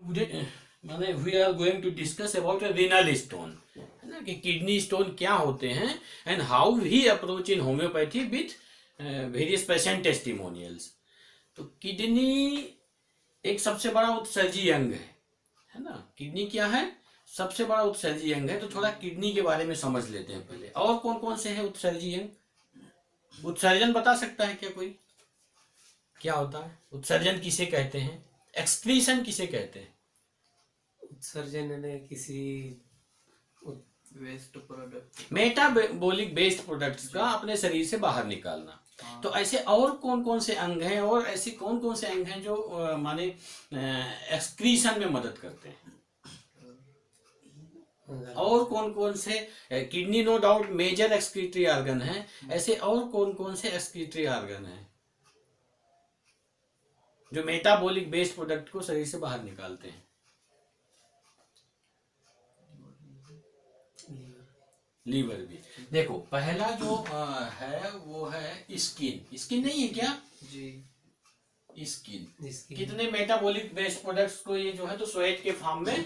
माने we are going to discuss about renal stone, है ना, कि किडनी स्टोन क्या होते हैं and how he approach in homeopathy with various patient testimonials. तो किडनी एक सबसे बड़ा उत्सर्जी अंग है ना। किडनी क्या है? सबसे बड़ा उत्सर्जी अंग है। तो थोड़ा किडनी के बारे में समझ लेते हैं पहले। और कौन कौन से हैं उत्सर्जी अंग? उत्सर्जन बता सकता है क्या कोई? क्या होता है उत्सर्जन? किसे कहते हैं? एक्सक्रीशन किसे कहते हैं? उत्सर्जन ने किसी waste product, metabolic waste products का अपने शरीर से बाहर निकालना। तो ऐसे और कौन कौन से अंग हैं, और ऐसे कौन कौन से अंग हैं जो माने एक्सक्रीशन में मदद करते हैं? और कौन कौन से? Kidney no doubt major excretory organ है। ऐसे और कौन कौन से एक्सक्रीटरी ऑर्गन हैं जो मेटाबॉलिक वेस्ट प्रोडक्ट को शरीर से बाहर निकालते हैं? लीवर भी। देखो पहला जो है वो है स्किन। स्किन नहीं है क्या? जी स्किन कितने मेटाबॉलिक वेस्ट प्रोडक्ट्स को ये जो है तो स्वेट के फॉर्म में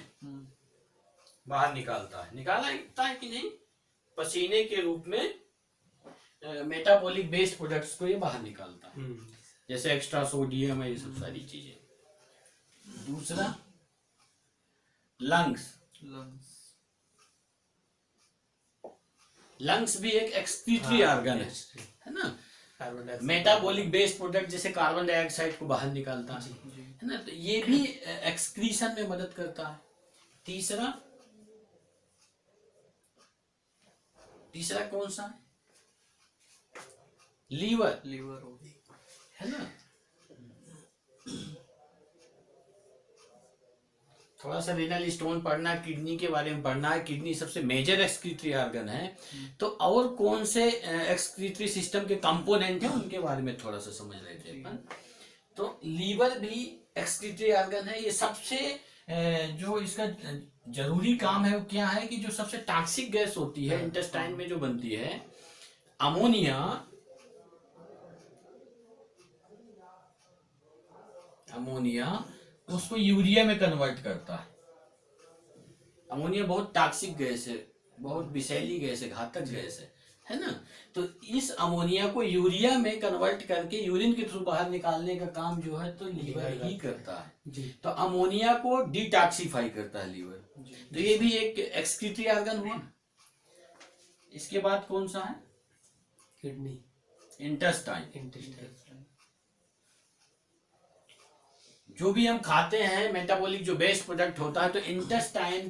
बाहर निकालता है। निकालता है कि नहीं? पसीने के रूप में मेटाबॉलिक वेस्ट प्रोडक्ट्स को ये बाहर निकालता है, जैसे एक्स्ट्रा सोडियम है, ये सब सारी चीजें। दूसरा लंग्स। लंग्स, लंग्स भी एक एक्सक्रीटरी ऑर्गन है ना। मेटाबॉलिक वेस्ट प्रोडक्ट जैसे कार्बन डाइऑक्साइड को बाहर निकालता है ना। तो ये भी एक्सक्रीशन में मदद करता है। तीसरा कौन सा है? लीवर। लीवर हो गई, है ना। थोड़ा सा रीनल स्टोन पढ़ना, किडनी के बारे में पढ़ना है। किडनी सबसे मेजर एक्सक्रीटरी ऑर्गन है। तो और कौन से एक्सक्रीटरी सिस्टम के कंपोनेंट हैं उनके बारे में थोड़ा सा समझ रहे थे अपन। तो लीवर भी एक्सक्रीटरी ऑर्गन है। ये सबसे जो इसका जरूरी काम है वो क्या है कि जो सबसे टॉक्सिक गैस होती है इंटेस्टाइन में जो बनती है, अमोनिया, उसको यूरिया में कन्वर्ट करता है। अमोनिया बहुत टॉक्सिक गैस है, बहुत विषैली गैस है, घातक गैस है ना। तो इस अमोनिया को यूरिया में कन्वर्ट करके यूरिन के थ्रू बाहर निकालने का काम जो है तो लीवर ही करता है। तो अमोनिया को डिटॉक्सिफाई करता है लीवर। तो ये भी एक एक्सक्रीटरी ऑर्गन हुआ। इसके बाद कौन सा है? Kidney, intestine. जो भी हम खाते हैं मेटाबॉलिक जो वेस्ट प्रोडक्ट होता है तो इंटेस्टाइन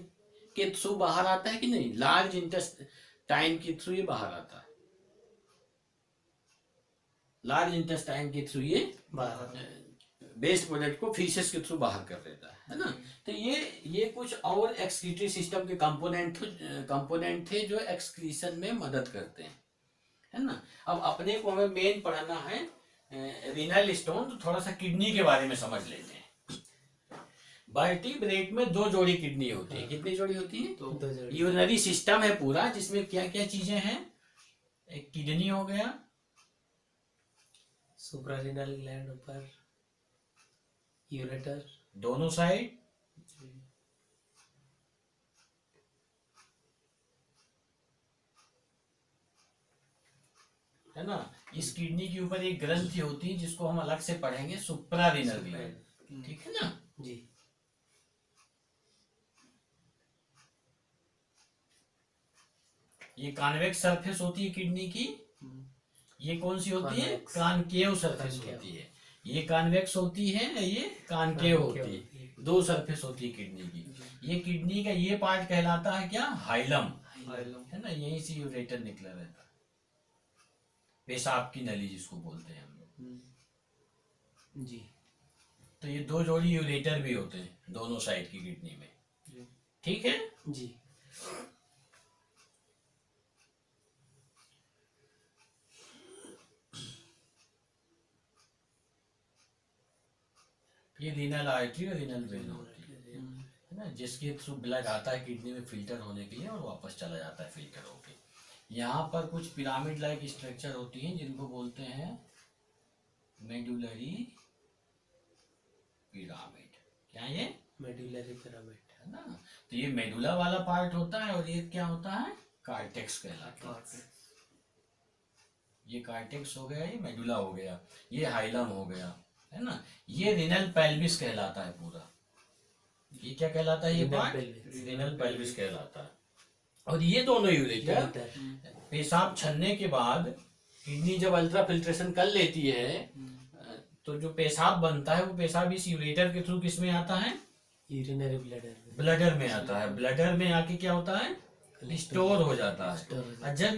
के थ्रू बाहर आता है कि नहीं? लार्ज इंटेस्टाइन के थ्रू ये बाहर आता है। लार्ज इंटेस्टाइन के थ्रू ये वेस्ट प्रोडक्ट को फीसेस के थ्रू बाहर कर देता है ना। तो ये कुछ और एक्सक्रीटरी सिस्टम के कंपोनेंट थे जो एक्सक्रीशन में मदद करते हैं, है ना। अब अपने को हमें मेन पढ़ना है रीनल स्टोन। तो थोड़ा सा किडनी के बारे में समझ लेते हैं। वर्टिब्रेट में 2 जोड़ी किडनी होती है। कितनी जोड़ी होती है? 2 जोड़ी। यूरिनरी सिस्टम है पूरा, जिसमें क्या क्या चीजें हैं? एक किडनी हो गया, सुप्रारीनल ग्लैंड ऊपर, यूरेटर दोनों साइड, है ना। इस किडनी के ऊपर एक ग्रंथि होती है जिसको हम अलग से पढ़ेंगे, सुप्रारीनल ग्लैंड। ठीक है ना जी। ये कॉन्वेक्स सरफेस होती है किडनी की। ये कौन सी होती है? कॉनकेव सरफेस होती है। ये कॉन्वेक्स होती है, ये कॉनकेव होती है। 2 सरफेस होती है किडनी की। ये किडनी का ये पार्ट कहलाता है क्या? हाइलम, है ना। यहीं से यूरेटर निकला रहता है, पेशाब की नली जिसको बोलते हैं हम लोग जी। तो ये 2 जोड़ी यूरेटर भी होते हैं दोनों साइड की किडनी में। ठीक है जी। ये रीनल आर्टरी और रीनल वेन होती है ना, जिसके थ्रू ब्लड आता है किडनी में फिल्टर होने के लिए और वापस चला जाता है फिल्टर होके। यहाँ पर कुछ पिरामिड लाइक स्ट्रक्चर होती हैं जिनको बोलते हैं मेडुलरी पिरामिड। क्या ये? Medullary pyramid. है ना। तो ये मेडुला वाला पार्ट होता है और ये क्या होता है, कार्टेक्स कहलाता है। ये कार्टेक्स हो गया, ये मेडुला हो गया, ये हाइलम हो गया, है ना। ये रिनल पेल्विस कहलाता है पूरा। ये क्या कहलाता है, ये Renal part pelvis। Renal pelvis कहलाता है। और ये दोनों यूरेटर यूरेटर। पेशाब छनने के बाद किडनी जब अल्ट्रा फिल्ट्रेशन कर लेती है तो जो पेशाब बनता है वो पेशाब इस यूरेटर के थ्रू किस में आता है, यूरिनरी ब्लैडर में। ब्लडर में आता है। ब्लडर में आके क्या होता है, स्टोर हो जाता है। Store हो जाता और जब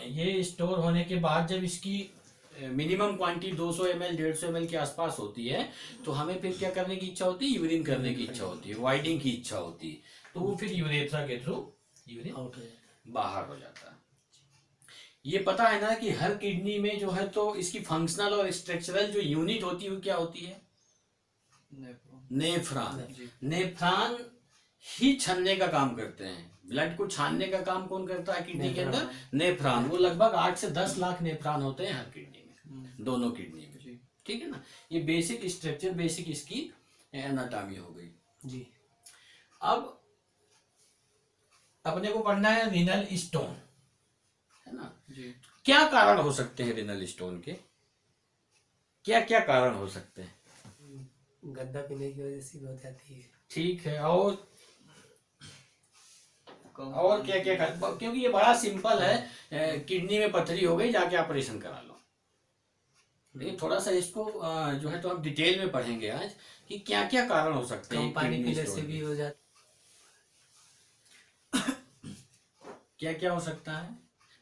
ये स्टोर होने के बाद जब इसकी मिनिमम क्वांटिटी 200 ml 150 ml के आसपास होती है तो हमें फिर क्या करने की इच्छा होती है, यूरिन करने की इच्छा होती है, वाइडिंग की इच्छा होती है। तो वो फिर यूरेथ्रा के थ्रू यूरिन आउट हो जाता है। बाहर हो जाता है। ये पता है ना कि हर किडनी में जो है तो इसकी फंक्शनल और स्ट्रक्चरल जो यूनिट होती है वो क्या होती है, नेफ्रॉन। नेफ्रॉन ही छानने का काम करते हैं। ब्लड को छानने का काम कौन करता है किडनी के अंदर, नेफ्रॉन। वो लगभग 8 से 10 लाख नेफ्रॉन होते हैं हर किडनी में, दोनों किडनी में। ठीक है ना। ये बेसिक स्ट्रक्चर, बेसिक इसकी एनाटॉमी हो गई। जी। अब अपने को पढ़ना है रिनल स्टोन, है ना। क्या कारण हो सकते हैं रिनल स्टोन के, क्या क्या कारण हो सकते हैं। गंदा पीने की वजह से भी हो जाती है। ठीक है, और क्या क्या क्योंकि ये बड़ा सिंपल है, किडनी में पथरी हो गई, जाके ऑपरेशन करा लो। लेकिन थोड़ा सा इसको जो है तो हम डिटेल में पढ़ेंगे आज कि क्या क्या कारण हो सकते हैं कम पानी किडनी पीने स्टोन से के। भी हो जाता क्या क्या हो सकता है।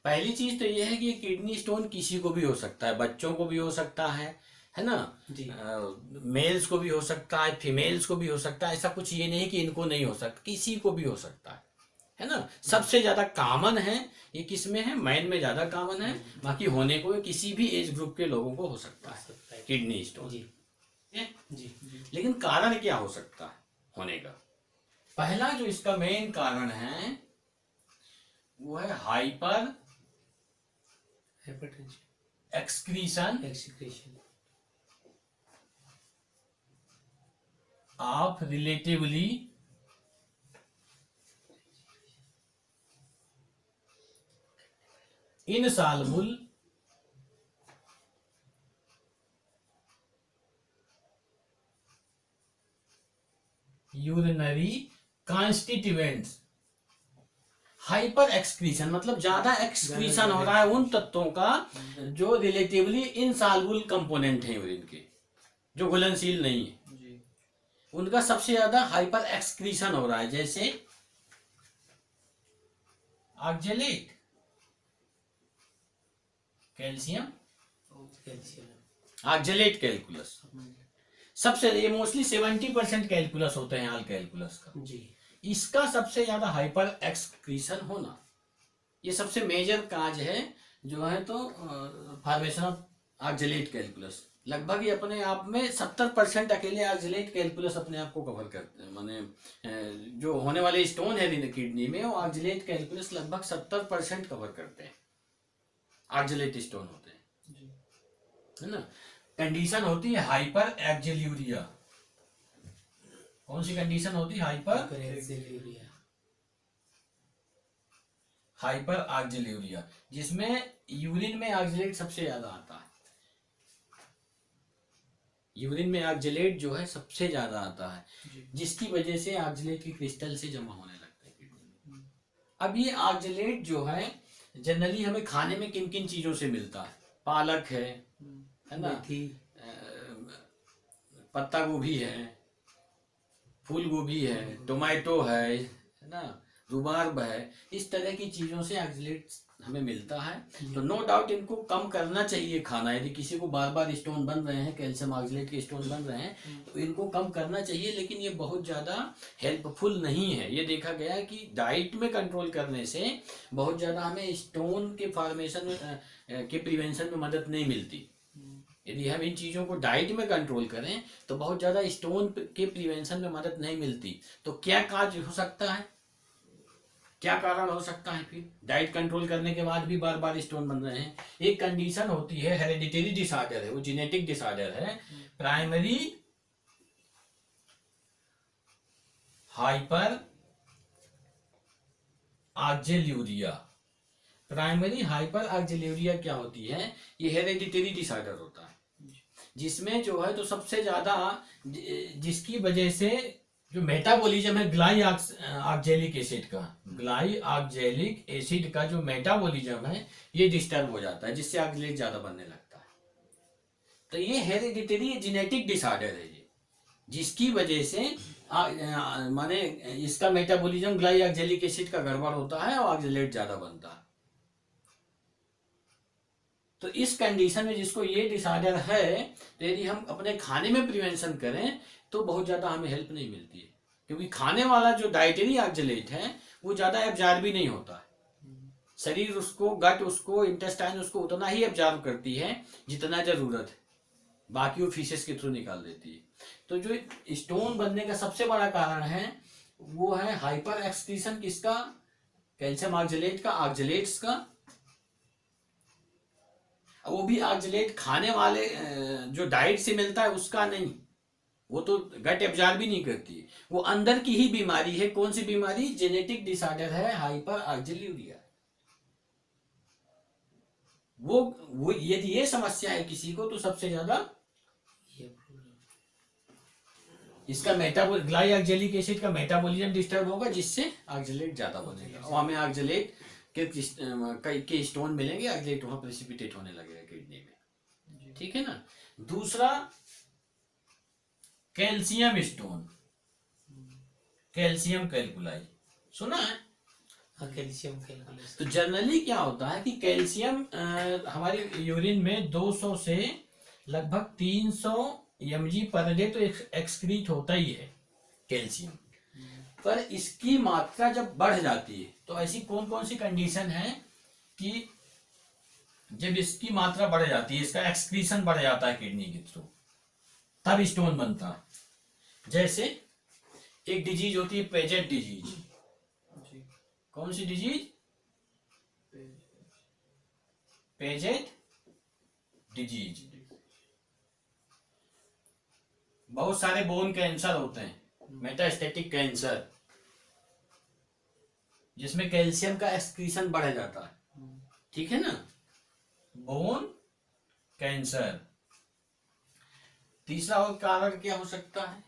पहली चीज तो ये है कि किडनी स्टोन किसी को भी हो सकता है, बच्चों को भी हो सकता है ना। जी। मेल्स को भी हो सकता है, फीमेल्स को भी हो सकता है। ऐसा कुछ ये नहीं कि इनको नहीं हो सकता, किसी को भी हो सकता है ना। सबसे ज्यादा कॉमन है ये किसमें है, मैन में ज्यादा कॉमन है। बाकी होने को किसी भी एज ग्रुप के लोगों को हो सकता है किडनी स्टोन। जी। जी। लेकिन कारण क्या हो सकता है होने का। पहला जो इसका मेन कारण है वो है hyper hypertension, excretion excretion of relatively insoluble urinary constituents. Hyper excretion मतलब ज्यादा एक्सक्रीशन हो रहा है उन तत्वों का जो रिलेटिवली इनसॉल्युबल कंपोनेंट है यूरिन के, जो घुलनशील नहीं है, उनका सबसे ज्यादा हाइपर एक्सक्रीशन हो रहा है। जैसे ऑक्जेलेट, कैल्शियम, ऑक्जेलेट कैलकुलस, सबसे ये मोस्टली 70% कैलकुलस होते हैं ऑल कैलकुलस का। जी। इसका सबसे ज्यादा हाइपर एक्सक्रीशन होना ये सबसे मेजर काज है जो है तो फॉर्मेशन ऑफ ऑक्जेलेट कैलकुलस। लगभग ये अपने आप में 70% अकेले ऑक्जेलेट कैलकुलस अपने आप को कवर करते हैं। माने जो होने वाले स्टोन है किडनी में वो ऑक्जेलेट कैलकुलस लगभग 70% कवर करते हैं, ऑक्जेलेट स्टोन होते हैं, है ना। कंडीशन होती है हाइपर एक्जेल्यूरिया। कौन सी कंडीशन होती है, हाइपर ऑक्जेल्यूरिया, जिसमें यूरिन में ऑक्जेलेट सबसे ज्यादा आता है। यूरिन में ऑक्जेलेट जो है सबसे ज्यादा आता है, जिसकी वजह से ऑक्जेलेट की क्रिस्टल से जमा होने लगता है किडनी में। अब ये ऑक्जेलेट जो है जनरली हमें खाने में किन किन चीजों से मिलता है, पालक है ना, पत्ता गोभी है, फूल गोभी है, टोमेटो है ना, रुबार्ब है। इस तरह की चीजों से ऑक्जेलेट हमें मिलता है। तो नो डाउट इनको कम करना चाहिए खाना। यदि किसी को बार बार स्टोन बन रहे हैं, कैल्शियम ऑक्जेलेट के स्टोन बन रहे हैं, तो इनको कम करना चाहिए। लेकिन ये बहुत ज्यादा हेल्पफुल नहीं है। ये देखा गया है कि डाइट में कंट्रोल करने से बहुत ज्यादा हमें स्टोन के फॉर्मेशन के प्रिवेंशन में मदद नहीं मिलती। यदि हम इन चीजों को डाइट में कंट्रोल करें तो बहुत ज्यादा स्टोन के प्रिवेंशन में मदद नहीं मिलती। तो क्या काज हो सकता है, क्या कारण हो सकता है फिर डाइट कंट्रोल करने के बाद भी बार बार स्टोन बन रहे हैं। एक कंडीशन होती है, हेरेडिटरी डिसऑर्डर है, वो जेनेटिक डिसऑर्डर है, प्राइमरी हाइपर ऑक्जेल्यूरिया। प्राइमरी हाइपर ऑक्जेल्यूरिया क्या होती है? ये हेरेडिटरी डिसऑर्डर होता है, जिसमें जो है तो सबसे ज्यादा जिसकी वजह से जो मेटाबॉलिज्म है ग्लाई ऑक्जेलिक एसिड का, ग्लाई ऑक्जेलिक एसिड का जो मेटाबॉलिज्म है ये डिस्टर्ब हो जाता है, जिससे ऑक्जेलेट ज्यादा बनने लगता है। तो ये हेरेडिटरी जेनेटिक डिसऑर्डर है ये, जिसकी वजह से माने इसका मेटाबॉलिज्म ग्लाई ऑक्जेलिक एसिड का गड़बड़ होता है और ऑक्जेलेट ज्यादा बनता है। तो इस कंडीशन में जिसको ये डिसऑर्डर है, तो यदि हम अपने खाने में प्रिवेंशन करें तो बहुत ज्यादा हमें हेल्प नहीं मिलती है, क्योंकि खाने वाला जो डाइटरी ऑक्जेलेट है वो ज्यादा एब्जॉर्ब भी नहीं होता है। शरीर उसको, गट उसको, इंटेस्टाइन उसको उतना ही एब्जॉर्ब करती है जितना जरूरत है, बाकी वो फीसेस के थ्रू निकाल देती है। तो जो स्टोन बनने का सबसे बड़ा कारण है वो है हाइपर एक्सक्रीशन किसका? कैल्शियम ऑक्जेलेट का, ऑक्जेलेट्स का। वो भी ऑक्जेलेट खाने वाले जो डाइट से मिलता है उसका नहीं, वो तो गट एब्जॉर्ब भी नहीं करती, वो अंदर की ही बीमारी है। कौन सी बीमारी? जेनेटिक डिसऑर्डर है हाइपर ऑक्जेल्यूरिया। वो यदि ये समस्या है किसी को तो सबसे ज्यादा ये प्रॉब्लम। इसका ग्लाई ऑक्जेलिक एसिड का मेटाबॉलिज्म डिस्टर्ब होगा, जिससे ऑक्जेलेट ज्यादा बनेगा और हमें ऑक्जेलेट के स्टोन मिलेंगे, ऑक्जेलेट वहां प्रेसिपिटेट होने लगेगा किडनी में। ठीक है ना। दूसरा कैल्शियम स्टोन, कैल्शियम कैल्कुलाई, सुना है? हाँ, कैल्शियम कैल्कुलेशन। तो जनरली क्या होता है कि कैल्शियम हमारी यूरिन में 200 से लगभग 300 mg पर डे तो एक्सक्रीट होता ही है कैल्शियम, पर इसकी मात्रा जब बढ़ जाती है तो ऐसी कौन कौन सी कंडीशन है कि जब इसकी मात्रा बढ़ जाती है, इसका एक्सक्रीशन बढ़ जाता है किडनी के थ्रू, तब स्टोन बनता है। जैसे एक डिजीज होती है पेजेट डिजीज। जी। कौन सी डिजीज? Paget disease. बहुत सारे बोन कैंसर होते हैं, मेटास्टेटिक कैंसर, जिसमें कैल्शियम का एक्सक्रीशन बढ़ जाता है। ठीक है ना। Bone cancer. तीसरा और कारण क्या हो सकता है?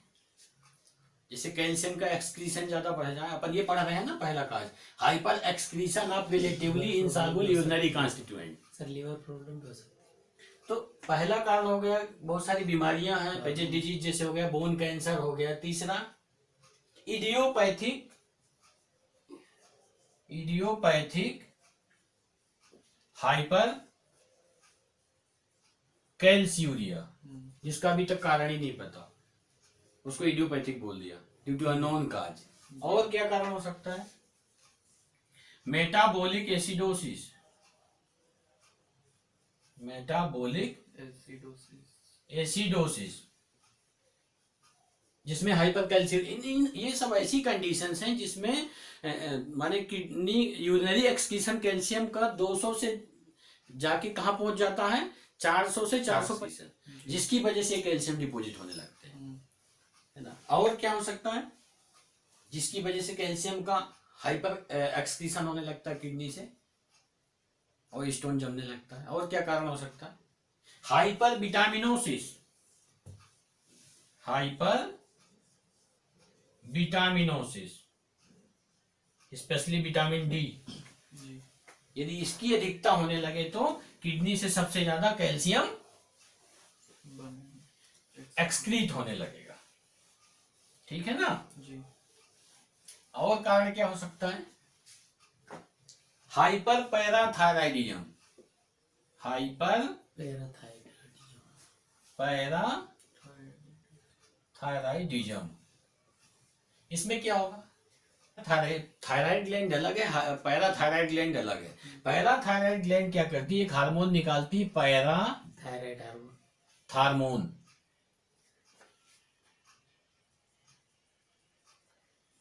जैसे कैल्शियम का एक्सक्रीशन ज्यादा बढ़ जाए, अपन ये पढ़ रहे हैं ना पहला cause, hyper excretion of relatively insoluble urinary constituent. Sir liver problem भी हो सकती है। तो पहला कारण हो गया, बहुत सारी बीमारियां हैं, पेजेट डिजीज जैसे हो गया, बोन कैंसर हो गया। तीसरा इडियोपैथिक हाइपर कैल्सियूरिया, जिसका अभी तक कारण ही नहीं पता, उसको इडियोपैथिक बोल दिया ड्यू टू अननोन काज। और क्या कारण हो सकता है? मेटाबॉलिक एसिडोसिस, एसिडोसिस जिसमें हाइपर कैल्शियम, ये सब ऐसी कंडीशंस हैं जिसमें माने किडनी यूरिनरी एक्सक्रीशन कैल्शियम का 200 से जाके कहां पहुंच जाता है? 400 से 450, जिसकी वजह से कैल्शियम डिपॉजिट होने लगते हैं, है ना। और क्या हो सकता है जिसकी वजह से कैल्शियम का हाइपर एक्सक्रीशन होने लगता है किडनी से और स्टोन जमने लगता है? और क्या कारण हो सकता है? Hyper vitaminosis, specially vitamin D. यदि इसकी अधिकता होने लगे तो किडनी से सबसे ज्यादा कैल्शियम एक्सक्रीट होने लगेगा। ठीक है ना। जी। और कारण क्या हो सकता है? Hyper parathyroidism, parathyroidism. इसमें क्या होगा? थायराइड ग्लैंड अलग है, पैराथायराइड ग्लैंड अलग है। पैराथायराइड ग्लैंड क्या करती है? एक हार्मोन निकालती है, थायराइड हार्मोन।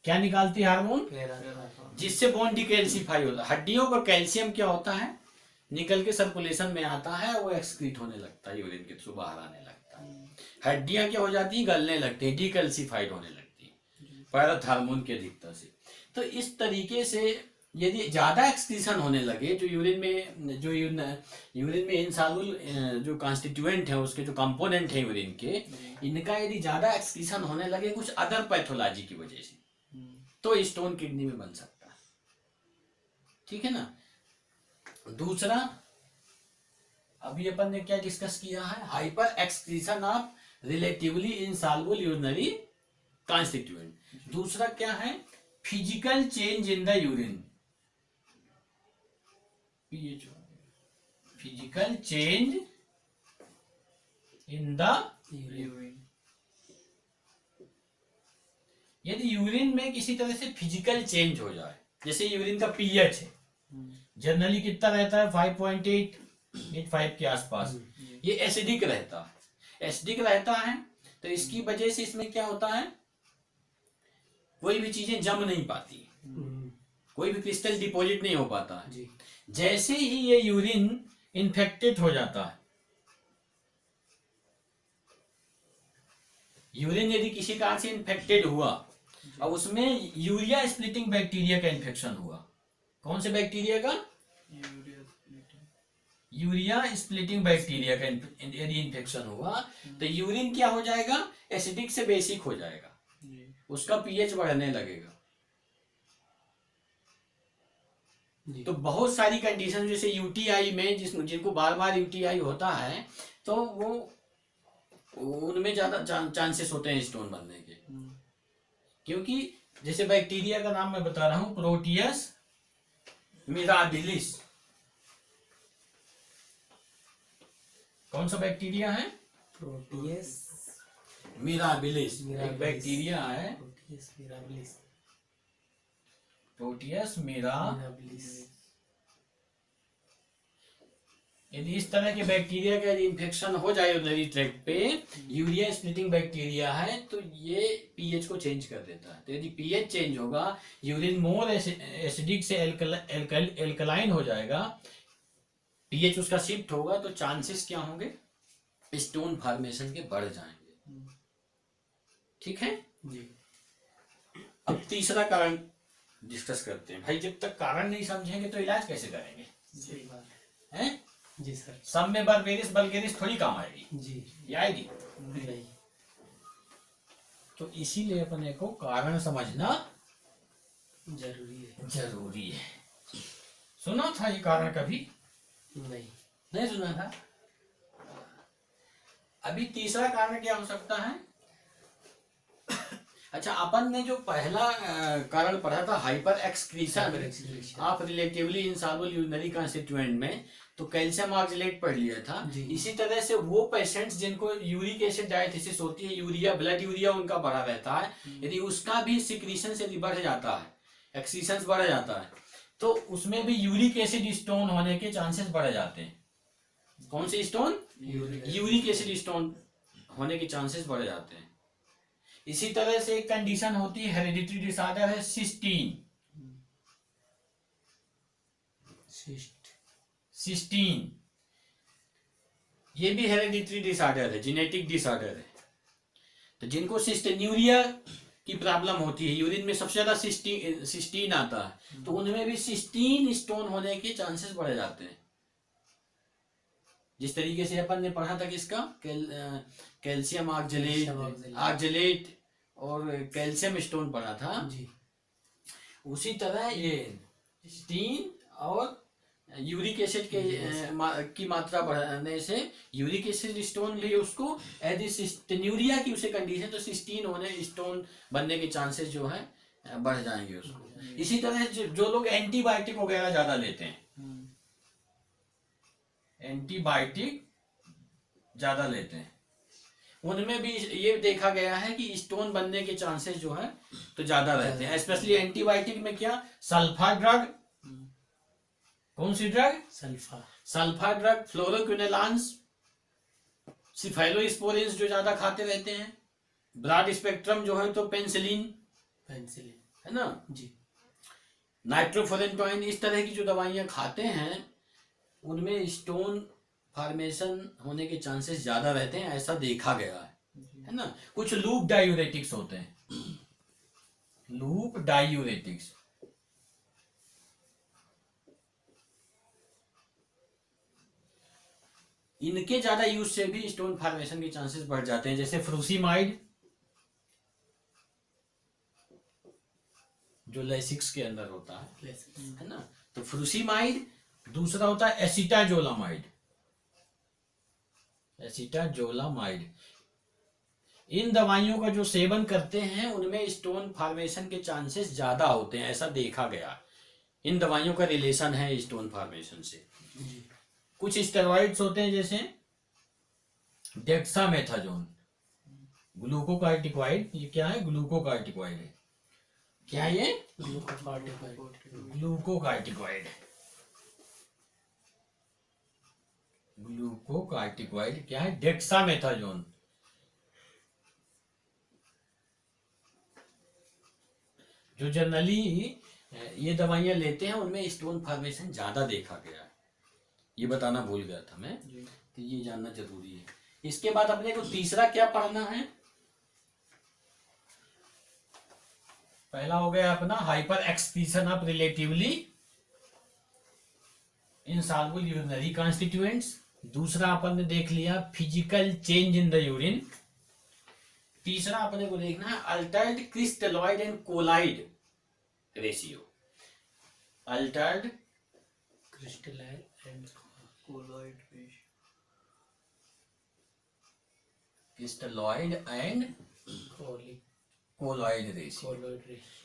क्या निकालती है? हार्मोन, जिससे बोन डिकैल्सिफाई होता है। हड्डियों का कैल्शियम क्या होता है? निकल के सर्कुलेशन में आता है, वो एक्सक्रीट होने लगता है, यूरिन के थ्रू बाहर आने लगता है। हड्डियां क्या हो जाती है? गलने लगती है, डिकैल्सिफाइड होने लगती है। पैराथॉर्मोन की अधिकता से। तो इस तरीके से यदि ज्यादा एक्सक्रीशन होने लगे जो यूरिन में इनसॉल्युबल जो कॉन्स्टिट्यूएंट है उसके जो कंपोनेंट है यूरिन के, इनका यदि ज्यादा एक्सक्रीशन होने लगे कुछ अदर पैथोलॉजी की वजह से, तो स्टोन किडनी में बन सकता है। ठीक है ना। दूसरा अभी अपन ने क्या डिस्कस किया है, hyper excretion of relatively insoluble urinary constituent. दूसरा क्या है, physical change in the urine, pH, physical change in the urine. यदि यूरिन में किसी तरह से फिजिकल चेंज हो जाए, जैसे यूरिन का पीएच है जनरली कितना रहता है 5.85 के आसपास, ये एसिडिक रहता है। एसिडिक रहता है तो इसकी वजह से इसमें क्या होता है, कोई भी चीजें जम नहीं पाती, कोई भी क्रिस्टल डिपॉजिट नहीं हो पाता है। जी। जैसे ही ये यूरिन इन्फेक्टेड हो जाता है, यूरिन यदि किसी कारण से इन्फेक्टेड हुआ और उसमें यूरिया स्प्लिटिंग बैक्टीरिया का इन्फेक्शन हुआ, कौन से बैक्टीरिया का, यूरिया स्प्लिटिंग बैक्टीरिया का यदि इन्फेक्शन हुआ तो यूरिन क्या हो जाएगा, एसिडिक से बेसिक हो जाएगा, उसका पीएच बढ़ने लगेगा। तो बहुत सारी कंडीशन जैसे यूटीआई में जिनको बार बार यूटीआई होता है तो वो उनमें ज्यादा चांसेस होते हैं स्टोन बनने के, क्योंकि जैसे बैक्टीरिया का नाम मैं बता रहा हूं, प्रोटियस मिराबिलिस, कौन सा बैक्टीरिया है, प्रोटियस मिराबिलिस, एक बैक्टीरिया है proteus mirabilis. Proteus mira. Mirabilis. यदि इस तरह के बैक्टीरिया का यदि इन्फेक्शन हो जाए यूरिनरी ट्रैक्ट पे, यूरिया स्प्लिटिंग बैक्टीरिया है तो ये पीएच को चेंज कर देता है। तो यदि पीएच चेंज होगा, यूरिन मोर एसिडिक से एल्कलाइन हो जाएगा, पीएच उसका शिफ्ट होगा, तो चांसेस क्या होंगे, स्टोन फॉर्मेशन के बढ़ जाएंगे। ठीक है जी। अब तीसरा कारण डिस्कस करते हैं। भाई जब तक कारण नहीं समझेंगे तो इलाज कैसे करेंगे, सही बात हैं? है। जी सर। सब में बल्गेरिस बल्गेरिस थोड़ी काम आएगी, जी। ये आएगी नहीं। तो इसीलिए अपने को कारण समझना जरूरी है। जरूरी है। सुना था ये कारण कभी, नहीं। नहीं सुना था। अभी तीसरा कारण क्या हो सकता है, अच्छा अपन ने जो पहला कारण पढ़ा था hyper excretion of relatively insoluble urinary constituent में, तो कैल्शियम ऑक्सलेट पढ़ लिया था। इसी तरह से वो पेशेंट्स जिनको यूरिक एसिड डायथिसिस होती है, यूरिया ब्लड यूरिया उनका बढ़ा रहता है, यदि उसका भी सिक्रीशन से बढ़ जाता है, एक्सीशन बढ़ जाता है, तो उसमें भी यूरिक एसिड स्टोन होने के चांसेस बढ़ जाते हैं। कौन से स्टोन, यूरिक एसिड स्टोन होने के चांसेस बढ़ जाते हैं। इसी तरह से एक कंडीशन होती है, हेरिडिटरी डिसऑर्डर है सिस्टीन। सिस्टीन ये भी हेरिडिटरी डिसऑर्डर है, जेनेटिक डिसऑर्डर है। तो जिनको सिस्टेन्यूरिया की प्रॉब्लम होती है, यूरिन में सबसे ज्यादा सिस्टीन आता है, तो उनमें भी सिस्टीन स्टोन होने के चांसेस बढ़ जाते हैं। जिस तरीके से अपन ने पढ़ा था कि इसका कैल्शियम ऑक्सलेट और कैल्शियम स्टोन पढ़ा था जी। उसी तरह ये स्टीन और यूरिक एसिड के की मात्रा बढ़ने से यूरिक एसिड स्टोन भी उसको यदि सिस्टेन्यूरिया की उसे कंडीशन, तो सिस्टीन होने स्टोन बनने के चांसेस जो है बढ़ जाएंगे उसको। इसी तरह जो लोग एंटीबायोटिक वगैरह ज्यादा लेते हैं, एंटीबायोटिक ज्यादा लेते हैं, उनमें भी ये देखा गया है कि स्टोन बनने के चांसेस जो है तो ज्यादा रहते हैं। स्पेशली एंटीबायोटिक में क्या, सल्फा ड्रग, कौन सी ड्रग, सल्फा ड्रग, फ्लोरोक्विनोलान्स, सिफाइलोस्पोरिन्स जो ज्यादा खाते रहते हैं, ब्रॉड स्पेक्ट्रम जो है तो पेनिसिलिन है ना जी, नाइट्रोफुरेंटोइन, इस तरह की जो दवाइयां खाते हैं उनमें स्टोन फॉर्मेशन होने के चांसेस ज्यादा रहते हैं, ऐसा देखा गया है ना। कुछ लूप डायूरेटिक्स होते हैं, लूप डायूरेटिक्स। इनके ज्यादा यूज से भी स्टोन फॉर्मेशन के चांसेस बढ़ जाते हैं, जैसे फ्रूसीमाइड जो लेसिक्स के अंदर होता है ना। तो फ्रूसीमाइड, दूसरा होता है एसिटाजोलामाइड। एसिटाजोलामाइड, इन दवाइयों का जो सेवन करते हैं उनमें स्टोन फॉर्मेशन के चांसेस ज्यादा होते हैं, ऐसा देखा गया। इन दवाइयों का रिलेशन है स्टोन फॉर्मेशन से। कुछ स्टेरॉइड्स होते हैं जैसे डेक्सामेथाजोन, ग्लूकोकार्टिकॉइड। ये क्या है? ग्लूकोकार्टिकॉइड है। क्या है ये? ग्लूकोकार्टिकॉइड। ग्लूकोकार्टिकॉइड क्या है? डेक्सामेथाजोन। जो जनरली ये दवाइयां लेते हैं उनमें स्टोन फॉर्मेशन ज्यादा देखा गया है। ये बताना भूल गया था मैं, तो ये जानना जरूरी है। इसके बाद अपने को तीसरा क्या पढ़ना है? पहला हो गया अपना hyper excretion of relatively insoluble urinary constituents. दूसरा अपन ने देख लिया physical change in the urine. तीसरा अपने को देखना है altered crystalloid and colloid ratio. Altered crystalline and colloid ratio. Crystalloid and colloid ratio.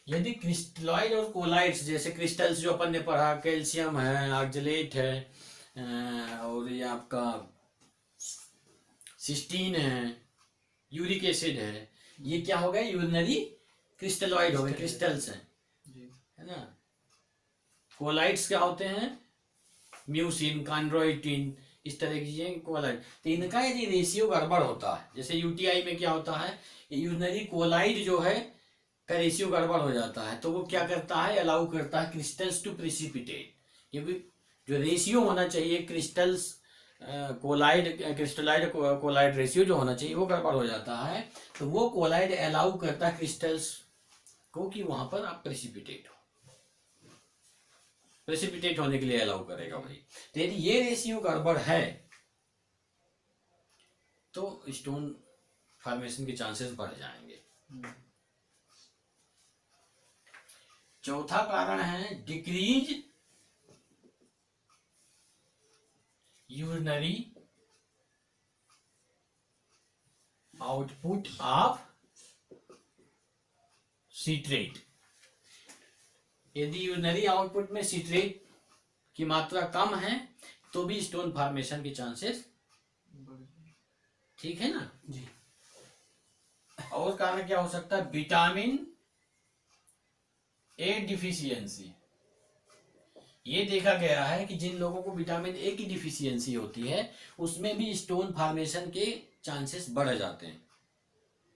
यदि क्रिस्टलॉइड और कोलाइड्स जैसे क्रिस्टल्स जो अपन ने पढ़ा, कैल्शियम है, ऑक्जेलेट है, और ये आपका सिस्टीन है, यूरिक एसिड है, ये क्या हो गए? यूरिनरी क्रिस्टलॉइड हो गए, क्रिस्टल्स हैं, है ना। कोलाइड्स क्या होते हैं? म्यूसिन, कॉन्ड्रोइटिन, इस तरह की चीजें कोलाइड। तो इनका यदि रेशियो गड़बड़ होता है, जैसे यूटीआई में क्या होता है, यूरिनरी कोलाइड जो है का रेशियो गड़बड़ हो जाता है, तो वो क्या करता है? अलाउ करता है क्रिस्टल्स टू प्रिसिपिटेट। क्योंकि जो रेशियो होना चाहिए क्रिस्टल्स कोलाइड, क्रिस्टलाइड कोलाइड रेशियो जो होना चाहिए वो गड़बड़ हो जाता है, तो वो कोलाइड अलाउ करता है क्रिस्टल्स को कि वहां पर आप प्रेसिपिटेट हो, प्रेसिपिटेट होने के लिए अलाउ करेगा भाई। तो यदि ये रेशियो गड़बड़ है तो स्टोन फॉर्मेशन के चांसेस बढ़ जाएंगे। चौथा कारण है decrease urinary output of citrate. यदि यूरिनरी आउटपुट में सिट्रेट की मात्रा कम है तो भी स्टोन फॉर्मेशन के चांसेस, ठीक है ना जी। और कारण क्या हो सकता है? Vitamin A deficiency. ये देखा गया है कि जिन लोगों को विटामिन ए की डिफिशियंसी होती है उसमें भी स्टोन फॉर्मेशन के चांसेस बढ़ जाते हैं,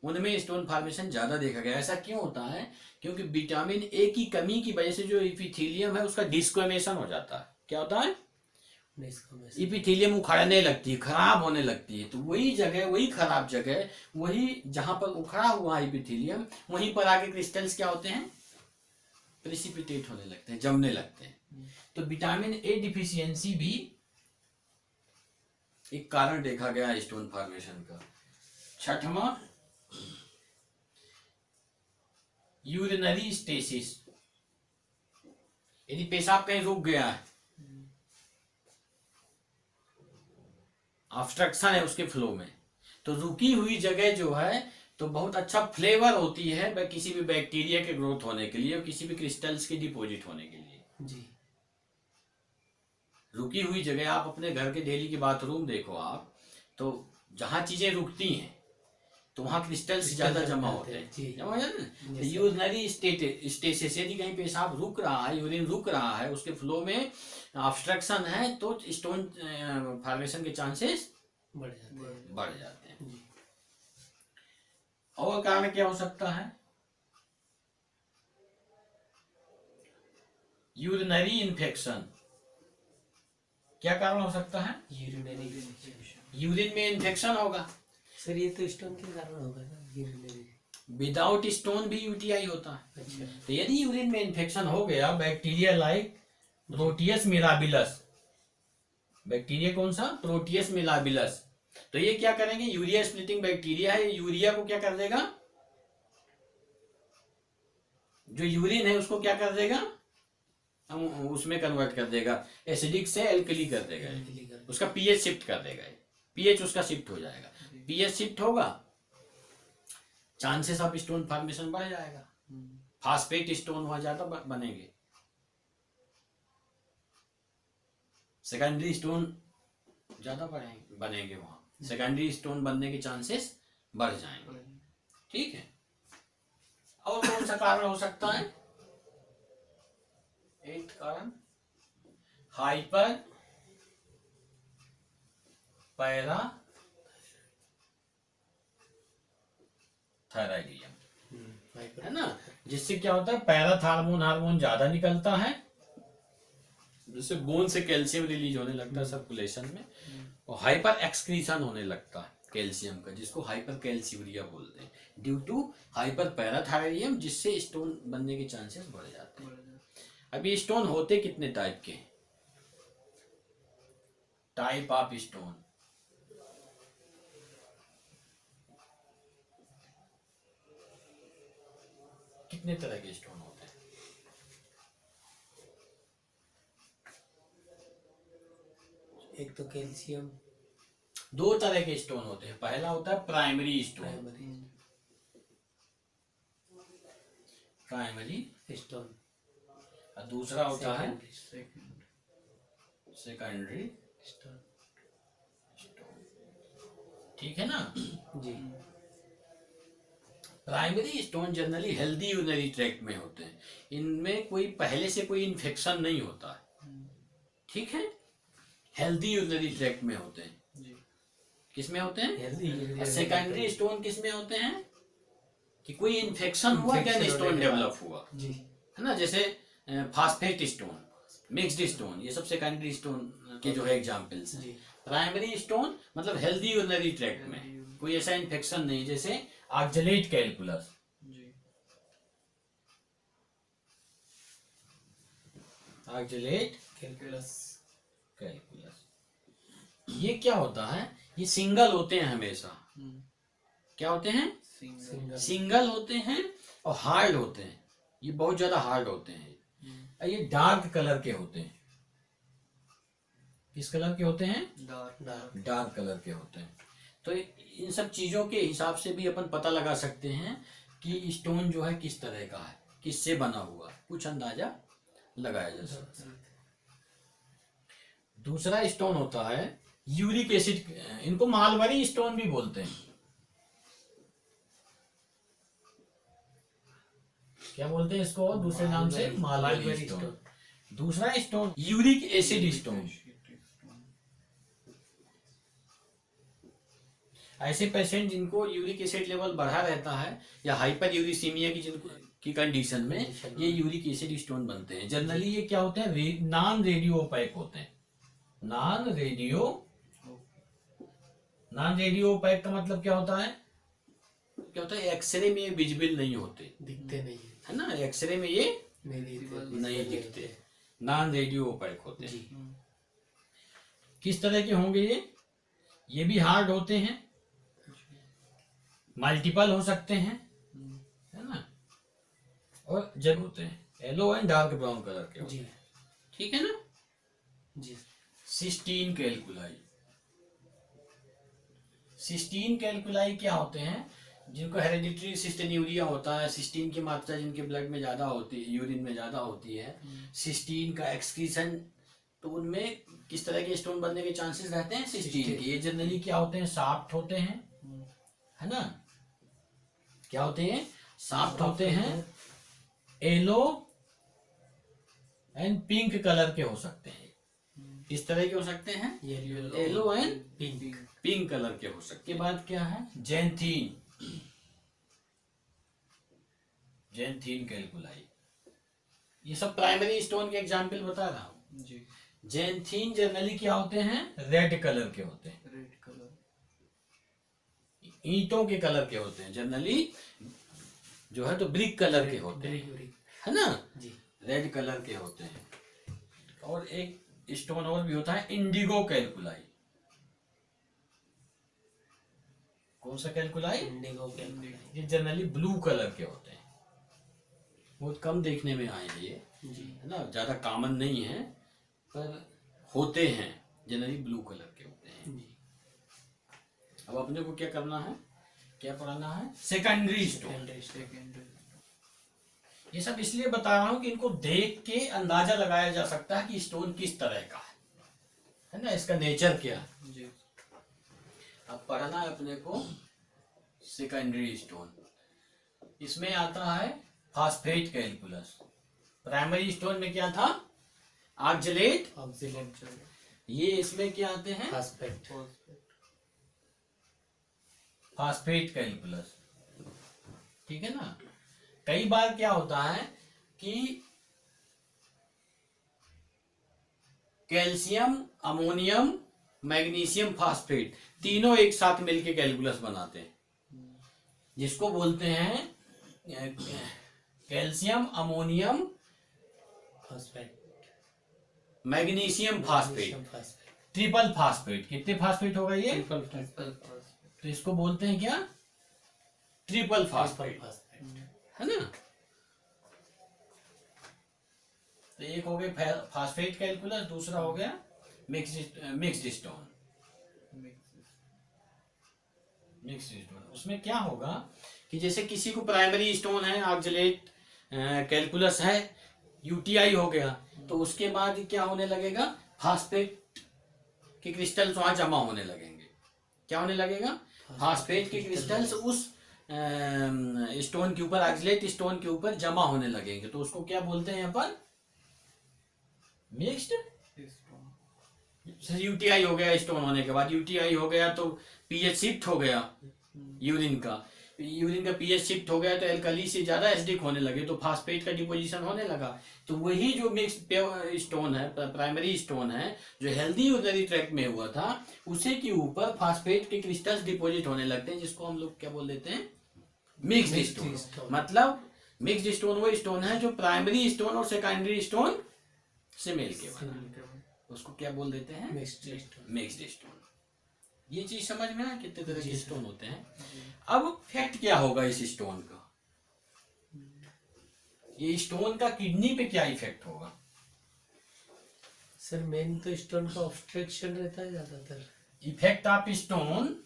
उनमें स्टोन फॉर्मेशन ज्यादा देखा गया। ऐसा क्यों होता है? क्योंकि विटामिन ए की कमी की वजह से जो इपिथेलियम है उसका डिस्क्वेमेशन हो जाता है। क्या होता है? इपिथेलियम उखड़ने लगती है, खराब होने लगती है। तो वही जगह, वही खराब जगह, वही जहां पर उखड़ा हुआ इपिथेलियम, वहीं पर आके क्रिस्टल्स क्या होते हैं? प्रेसिपिटेट होने लगते हैं, जमने लगते हैं। तो विटामिन ए डिफिशियंसी भी एक कारण देखा गया स्टोन फॉर्मेशन का। छठवां यूरिनरी स्टेसिस। यदि पेशाब कहीं रुक गया है, ऑब्स्ट्रक्शन है उसके फ्लो में, तो रुकी हुई जगह जो है तो बहुत अच्छा फ्लेवर होती है किसी भी बैक्टीरिया के ग्रोथ होने के लिए और किसी भी क्रिस्टल्स के डिपॉजिट होने के लिए। जी। रुकी हुई जगह, आप अपने घर के डेली की बाथरूम देखो आप, तो जहां चीजें रुकती हैं तो वहां क्रिस्टल्स ज्यादा जमा होते हैं, जमा हो जाते हैं। यूरिनरी स्टेसिस, यदि कहीं पेशाब रुक रहा है, यूरिन रुक रहा है, उसके फ्लो में ऑब्स्ट्रक्शन है, तो स्टोन फॉर्मेशन के चांसेस बढ़ जाते हैं। जी। और कारण क्या हो सकता है? Urinary infection. क्या कारण हो सकता है? यूरिनरी। यूरिन में इन्फेक्शन होगा। सर ये तो स्टोन के कारण होगा ना, यूरिनरी। विदाउट स्टोन भी यूटीआई होता है। अच्छा। तो यदि यूरिन में इन्फेक्शन हो गया, bacteria like Proteus mirabilis, bacteria कौन सा, प्रोटियस मिराबिलस, तो ये क्या करेंगे, यूरिया स्प्लिटिंग बैक्टीरिया है, यूरिया को क्या कर देगा, जो यूरिन है उसको क्या कर देगा, हम उसमें कन्वर्ट कर देगा, एसिडिक से एल्कली कर देगा, उसका पीएच शिफ्ट कर देगा, पीएच उसका शिफ्ट हो जाएगा, पीएच शिफ्ट होगा, चांसेस ऑफ स्टोन फॉर्मेशन बढ़ जाएगा, फास्फेट स्टोन वहां ज्यादा बनेंगे, सेकेंडरी स्टोन ज्यादा बनेंगे वहां, सेकेंडरी स्टोन बनने के चांसेस बढ़ जाएंगे। ठीक है, और कौन सा कारण हो सकता है, एक कारण हाइपर पैरा थायराइडियम, है ना, जिससे क्या होता है, पैराथार्मोन हार्मोन ज्यादा निकलता है, जिससे बोन से कैल्शियम रिलीज होने लगता है सर्कुलेशन में, और हाइपर एक्सक्रीशन होने लगता है कैल्शियम का, जिसको हाइपर कैल्शियूरिया बोलते हैं, ड्यू टू हाइपर पैराथायराइडियम, जिससे स्टोन बनने के चांसेस बढ़ जाते हैं। अब ये स्टोन होते कितने टाइप के, टाइप ऑफ स्टोन, कितने तरह के स्टोन होते हैं, एक तो कैल्शियम, दो तरह के स्टोन होते हैं, पहला होता है प्राइमरी स्टोन, प्राइमरी स्टोन, और दूसरा होता है सेकेंडरी स्टोन। स्टोन। ठीक है ना, जी। Primary stone generally healthy urinary tract में होते हैं, इनमें कोई पहले से कोई इन्फेक्शन नहीं होता है, ठीक है, हेल्दी यूरिनरी ट्रैक्ट में होते हैं, किसमें होते हैं, हेल्दी। सेकेंडरी स्टोन किसमें होते हैं, कि कोई इन्फेक्शन हुआ क्या, स्टोन डेवलप हुआ, जी, है ना, जैसे फास्फेट स्टोन, मिक्स्ड स्टोन, ये सब सेकेंडरी स्टोन के जो है एग्जांपल्स हैं। प्राइमरी स्टोन मतलब हेल्दी यूरिनरी ट्रैक्ट में कोई ऐसा इन्फेक्शन नहीं, जैसे ऑक्सलेट कैलकुलस, ऑक्सलेट कैलकुलस, ये क्या होता है, ये सिंगल होते हैं हमेशा, क्या होते हैं, सिंगल होते हैं और हार्ड होते हैं, ये बहुत ज्यादा हार्ड होते हैं, ये डार्क कलर के होते हैं, किस कलर के होते हैं, डार्क कलर के होते हैं। तो इन सब चीजों के हिसाब से भी अपन पता लगा सकते हैं कि स्टोन जो है किस तरह का है, किससे बना हुआ, कुछ अंदाजा लगाया जा सकता है। दूसरा स्टोन होता है यूरिक एसिड, इनको मालवरी स्टोन भी बोलते हैं, क्या बोलते हैं इसको दूसरे नाम से, मालवरी स्टोन। दूसरा स्टोन यूरिक एसिड स्टोन, ऐसे पेशेंट जिनको यूरिक एसिड लेवल बढ़ा रहता है या हाइपर यूरिसीमिया की जिनको की कंडीशन में ये यूरिक एसिड स्टोन बनते हैं। जनरली ये क्या होते हैं, नॉन रेडियो ओपैक होते हैं, नॉन रेडियो ओपैक का मतलब क्या होता है, एक्सरे में ये विजिबल नहीं होते, दिखते नहीं है ना, एक्सरे में ये नहीं दिखते, नॉन रेडियो ओपैक होते हैं। जी। किस तरह के होंगे ये भी हार्ड होते हैं, मल्टीपल हो सकते हैं, है ना, और जब होते हैं yellow and dark brown colour के होते हैं, ठीक है ना जी। सिस्टीन कैलकुलाई, सिस्टीन कैलकुलाई क्या होते हैं, जिनको हेरेडिटरी सिस्टेन्यूरिया होता है, सिस्टीन की मात्रा जिनके ब्लड में ज्यादा होती है, यूरिन में ज्यादा होती है, सिस्टीन का एक्सक्रीशन, तो उनमें किस तरह के स्टोन बनने के चांसेस रहते हैं, सिस्टीन के। ये जनरली क्या होते हैं, सॉफ्ट होते हैं, है ना, क्या होते हैं, सॉफ्ट होते हैं, येलो एंड पिंक कलर के हो सकते हैं, इस तरह के हो सकते हैं, येलो एंड पिंक कलर के हो सकते हैं। के बाद क्या है, जेंथीन, जेंथीन कैलकुलाई, ये सब प्राइमरी स्टोन के एग्जाम्पल बता रहा हूं जी। जेंथीन जनरली क्या होते हैं, रेड कलर के होते हैं, ईंटों के कलर के होते हैं जनरली, जो है तो ब्रिक कलर के होते हैं, ब्रिक है ना, जी रेड कलर के होते हैं। और एक स्टोन और भी होता है इंडिगो कैलकुलाई। कौन सा कैलकुलाई? इंडिगो कैलकुलाई ये जनरली ब्लू कलर के होते हैं, बहुत कम देखने में आए हैं ये, जी है ना, ज्यादा कॉमन नहीं है पर होते हैं, जनरली ब्लू कलर के होते हैं। जी अब अपने को क्या करना है, क्या पढ़ाना है? Secondary stone. सेकेंडरी ये सब इसलिए बता रहा हूं कि इनको देख के अंदाजा लगाया जा सकता है कि स्टोन किस तरह का है ना, इसका नेचर क्या है। जी अब पढ़ना है अपने को सेकेंडरी स्टोन। इसमें आता है फास्फेट कैलकुलस। प्राइमरी स्टोन में क्या था? ऑक्जेलेट। ऑक्सीलेट ये इसमें क्या आते हैं? फास्फेट फास्फेट कैलकुलस, ठीक है ना। कई बार क्या होता है कि कैल्शियम, अमोनियम, मैग्नीशियम फास्फेट तीनों एक साथ मिलके कैलकुलस बनाते हैं, जिसको बोलते हैं calcium, ammonium, phosphate magnesium phosphate, phosphate triple phosphate. कितने फास्फेट होगा ये? ट्रिपल तो इसको बोलते हैं क्या? ट्रिपल फास्फेट, फास्फेट है ना। तो एक हो गया फास्फेट कैलकुलस, दूसरा हो गया मिक्स्ड स्टोन। मिक्स्ड स्टोन उसमें क्या होगा कि जैसे किसी को प्राइमरी स्टोन है, ऑक्जेलेट कैलकुलस है, यूटीआई हो गया, तो उसके बाद क्या होने लगेगा? फास्फेट के क्रिस्टल्स वहां जमा होने लगेंगे। क्या होने लगेगा? फास्फेट के क्रिस्टल्स उस स्टोन के ऊपर, ऑक्जेलेट स्टोन के ऊपर जमा होने लगेंगे, तो उसको क्या बोलते हैं यहाँ पर? मिक्स्ड। यूटीआई हो गया, स्टोन होने के बाद यूटीआई हो गया तो पीएच शिफ्ट हो गया यूरिन का पीएच शिफ्ट हो गया तो एल्कली से ज्यादा एसिडिक होने लगे, तो फास्फेट का डिपोजिशन होने लगा। तो वही जो मिक्स्ड स्टोन है, प्राइमरी स्टोन है, जो हेल्दी यूरिनरी ट्रैक्ट में हुआ था, उसी के ऊपर फास्फेट के क्रिस्टल्स डिपोजिट होने लगते हैं, जिसको हम लोग क्या बोल देते हैं? Mixed stone. मतलब मिक्स्ड स्टोन वो स्टोन है जो प्राइमरी स्टोन और सेकेंडरी स्टोन से मिल के बना, उसको क्या बोल देते हैं? Mixed stone. ये चीज समझ में आया कितने तरह के स्टोन होते हैं। अब फैक्ट क्या होगा इस स्टोन का? ये स्टोन का किडनी पे क्या इफेक्ट होगा? सर मेन तो स्टोन का ऑब्स्ट्रक्शन रहता है ज्यादातर। Effect of stone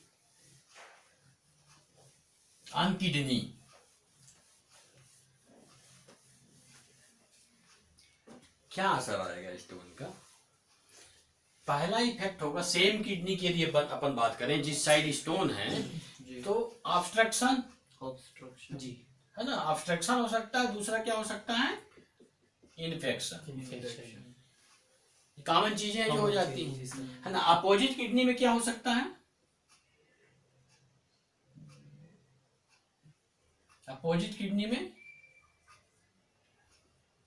on kidney. क्या असर आएगा स्टोन का? पहला इफेक्ट होगा, सेम किडनी के लिए अपन बात करें, जिस साइड स्टोन है, तो ऑब्स्ट्रक्शन जी है ना, ऑब्स्ट्रक्शन हो सकता है। दूसरा क्या हो सकता है? इन्फेक्शन। इन्फेक्शन कॉमन चीजें जो हो जाती जी सर। है ना। अपोजिट किडनी में क्या हो सकता है? अपोजिट किडनी में,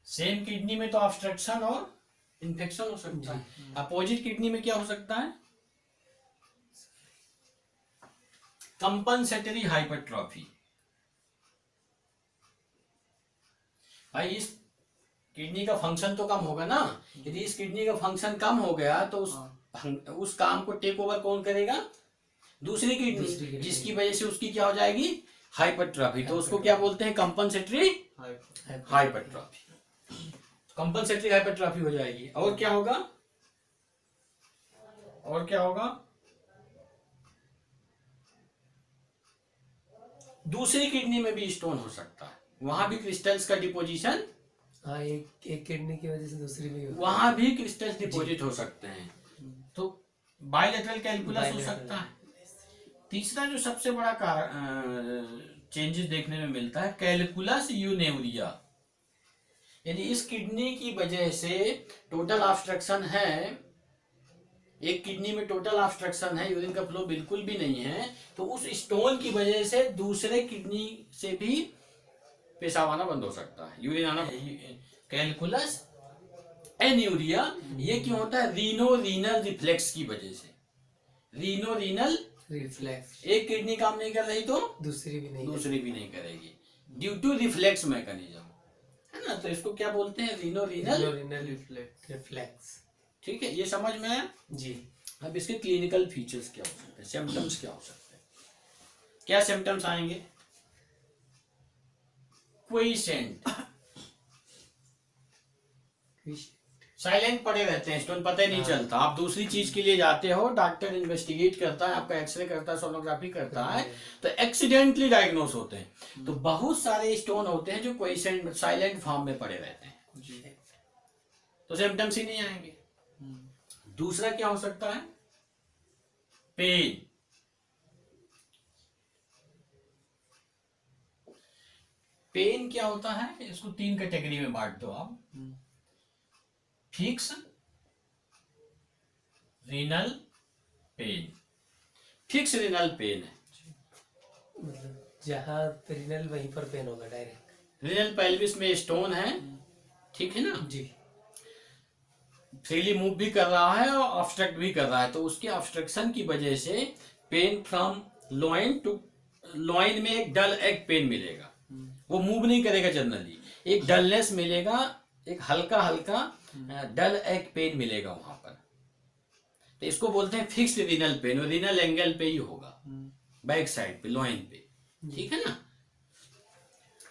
सेम किडनी में तो ऑब्स्ट्रक्शन और इन्फेक्शन हो सकता है। अपोजिट किडनी में क्या हो सकता है? Compensatory hypertrophy. भाई इस किडनी का फंक्शन तो कम होगा ना। यदि इस किडनी का फंक्शन कम हो गया तो उस काम को टेक ओवर कौन करेगा? दूसरी किडनी, जिसकी वजह से उसकी क्या हो जाएगी? हाइपरट्रॉफी। तो उसको क्या बोलते हैं? Compensatory hypertrophy. कंपनसेटरी हाइपरट्रॉफी हो जाएगी। और क्या होगा? और क्या होगा? दूसरी किडनी में भी स्टोन हो सकता है, वहां भी क्रिस्टल्स का डिपोजिशन, हाँ एक किडनी की वजह से दूसरी में होता वहां भी क्रिस्टल्स डिपोजिट हो सकते हैं। तो बायलैटरल कैलकुलस हो सकता है। तीसरा जो सबसे बड़ा चेंजेस देखने में मिलता है, कैलकुलस यूनेरिया। यदि इस किडनी की वजह से टोटल ऑब्स्ट्रक्शन है, एक किडनी में टोटल ऑब्स्ट्रक्शन है, यूरिन का फ्लो बिल्कुल भी नहीं है, तो उस स्टोन की वजह से दूसरे किडनी से भी पेशाब आना बंद हो सकता है, यूरिन आना। कैलकुलस एन्यूरिया ये क्यों होता है? रीनो रीनल रिफ्लेक्स की वजह से। रीनो रीनल रिफ्लेक्स, एक किडनी काम नहीं कर रही तो दूसरी भी नहीं दूसरी भी नहीं करेगी। ड्यू टू रिफ्लेक्स मैकेनिज्म, है ना। तो इसको क्या बोलते हैं, रीनल रीनल रिफ्लेक्ट रिफ्लेक्स। ठीक है, ये समझ में आया। जी। अब इसके क्लिनिकल फीचर्स क्या हो सकते हैं, सिम्टम्स क्या हो सकते हैं, क्या सिम्टम्स आएंगे। क्विसेंट, साइलेंट पड़े रहते हैं स्टोन, पता ही नहीं चलता। आप दूसरी चीज के लिए जाते हो, डॉक्टर इन्वेस्टिगेट करता है, आपका एक्सरे करता है, सोनोग्राफी करता है, तो एक्सीडेंटली डायग्नोस होते हैं। तो बहुत सारे स्टोन होते हैं जो क्विसेंट साइलेंट फॉर्म में पड़े रहते हैं, जी तो सिम्टम्स ही नहीं आएंगे। दूसरा क्या हो सकता है, पेन। पेन क्या होता है, इसको 3 कैटेगरी में बांट दो आप। Fix renal pain, fix renal pain है, मतलब जहाँ रीनल वहीं पर पेन होगा डायरेक्ट। रीनल पेल्विस में स्टोन है, ठीक है ना, जी। फ्रीली मूव भी कर रहा है और ऑब्स्ट्रक्ट भी कर रहा है, तो उसके ऑब्स्ट्रक्शन की वजह से pain from loin to loin में एक डल एक पेन मिलेगा, वो मूव नहीं करेगा जनरली, एक डलनेस मिलेगा, एक हल्का हल्का डल एक पेन मिलेगा वहां पर। तो इसको बोलते हैं फिक्स्ड रीनल पेन, और रीनल एंगल पे ही होगा, बैक साइड पे, लोइन पे, ठीक है ना।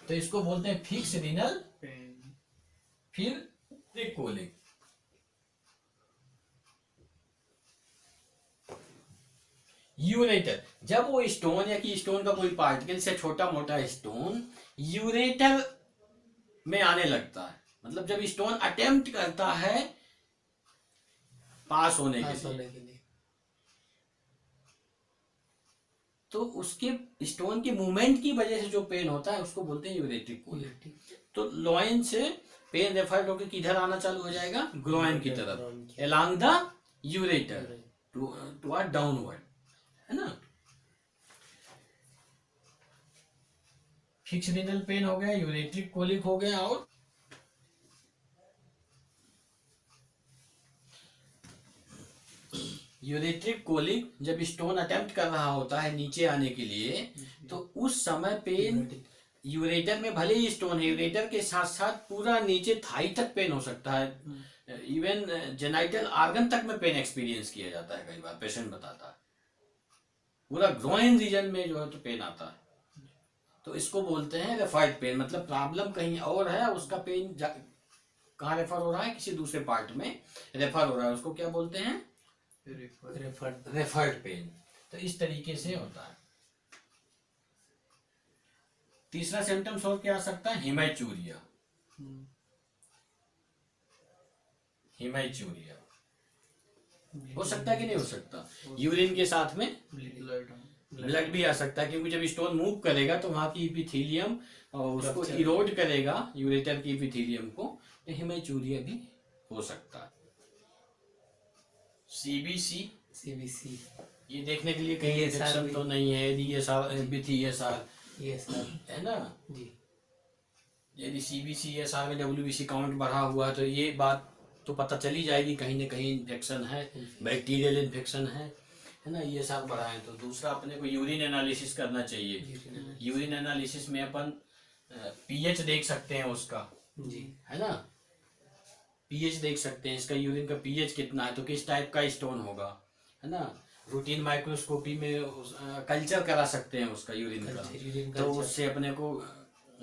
तो इसको बोलते हैं फिक्स रीनल पेन फिर कोलिक। यूरेटर, जब वो स्टोन या कि स्टोन का कोई पार्टिकल से छोटा मोटा स्टोन यूरेटर में आने लगता है, मतलब जब स्टोन अटेम्प्ट करता है पास होने के लिए, तो उसके स्टोन के मूवमेंट की वजह से जो पेन होता है उसको बोलते हैं यूरेट्रिक कोलिक। तो लोइन से पेन रेफर होकर किधर आना चालू हो जाएगा, ग्रोइन की तरफ, along the ureter toward downward, है ना। फिक्स रीनल पेन हो गया, यूरेट्रिक कोलिक हो गया, और यूरेट्रिक कोलिक जब स्टोन अटेम्प्ट कर रहा होता है नीचे आने के लिए, तो उस समय पेन यूरेटर में भले ही स्टोन है, यूरेटर के साथ साथ पूरा नीचे थाई तक पेन हो सकता है, इवन जेनाइटल आर्गन तक में पेन एक्सपीरियंस किया जाता है, कई बार पेशेंट बताता है, पूरा ग्रोइन रीजन में जो है तो पेन आता है। तो इसको बोलते हैं रेफर्ड पेन, मतलब प्रॉब्लम कहीं और है, उसका पेन कहाँ रेफर हो रहा है, किसी दूसरे पार्ट में रेफर हो रहा है, उसको क्या बोलते हैं, रेफर्ड पेन। तो इस तरीके से होता है। तीसरा सिम्टम्स और क्या आ सकता है, हेमाचूरिया। हेमाचूरिया हो सकता है कि नहीं हो सकता, यूरिन के साथ में ब्लड भी आ सकता है, क्योंकि जब स्टोन मूव करेगा तो वहां की इपिथेलियम उसको इरोड करेगा, यूरेटर की इपिथेलियम को, तो हेमाचूरिया भी हो सकता है। सीबीसी, सीबीसी ये देखने के लिए कहीं इन्फेक्शन तो नहीं है, यदि ये है ना जी। यदि सीबीसी एसआर में डब्ल्यूबीसी काउंट बढ़ा हुआ है तो ये बात तो पता चली जाएगी कहीं ना कहीं इन्फेक्शन है, बैक्टीरियल इन्फेक्शन है ना, ये सब बढ़ा है। तो दूसरा अपने को यूरिन एनालिसिस करना चाहिए। यूरिन एनालिसिस में अपन पीएच देख सकते हैं उसका, जी, है ना, पीएच देख सकते हैं, इसका यूरिन का पीएच कितना है, तो किस टाइप का स्टोन होगा, है ना। रूटीन माइक्रोस्कोपी में कल्चर करा सकते हैं उसका यूरिन का, तो उससे अपने को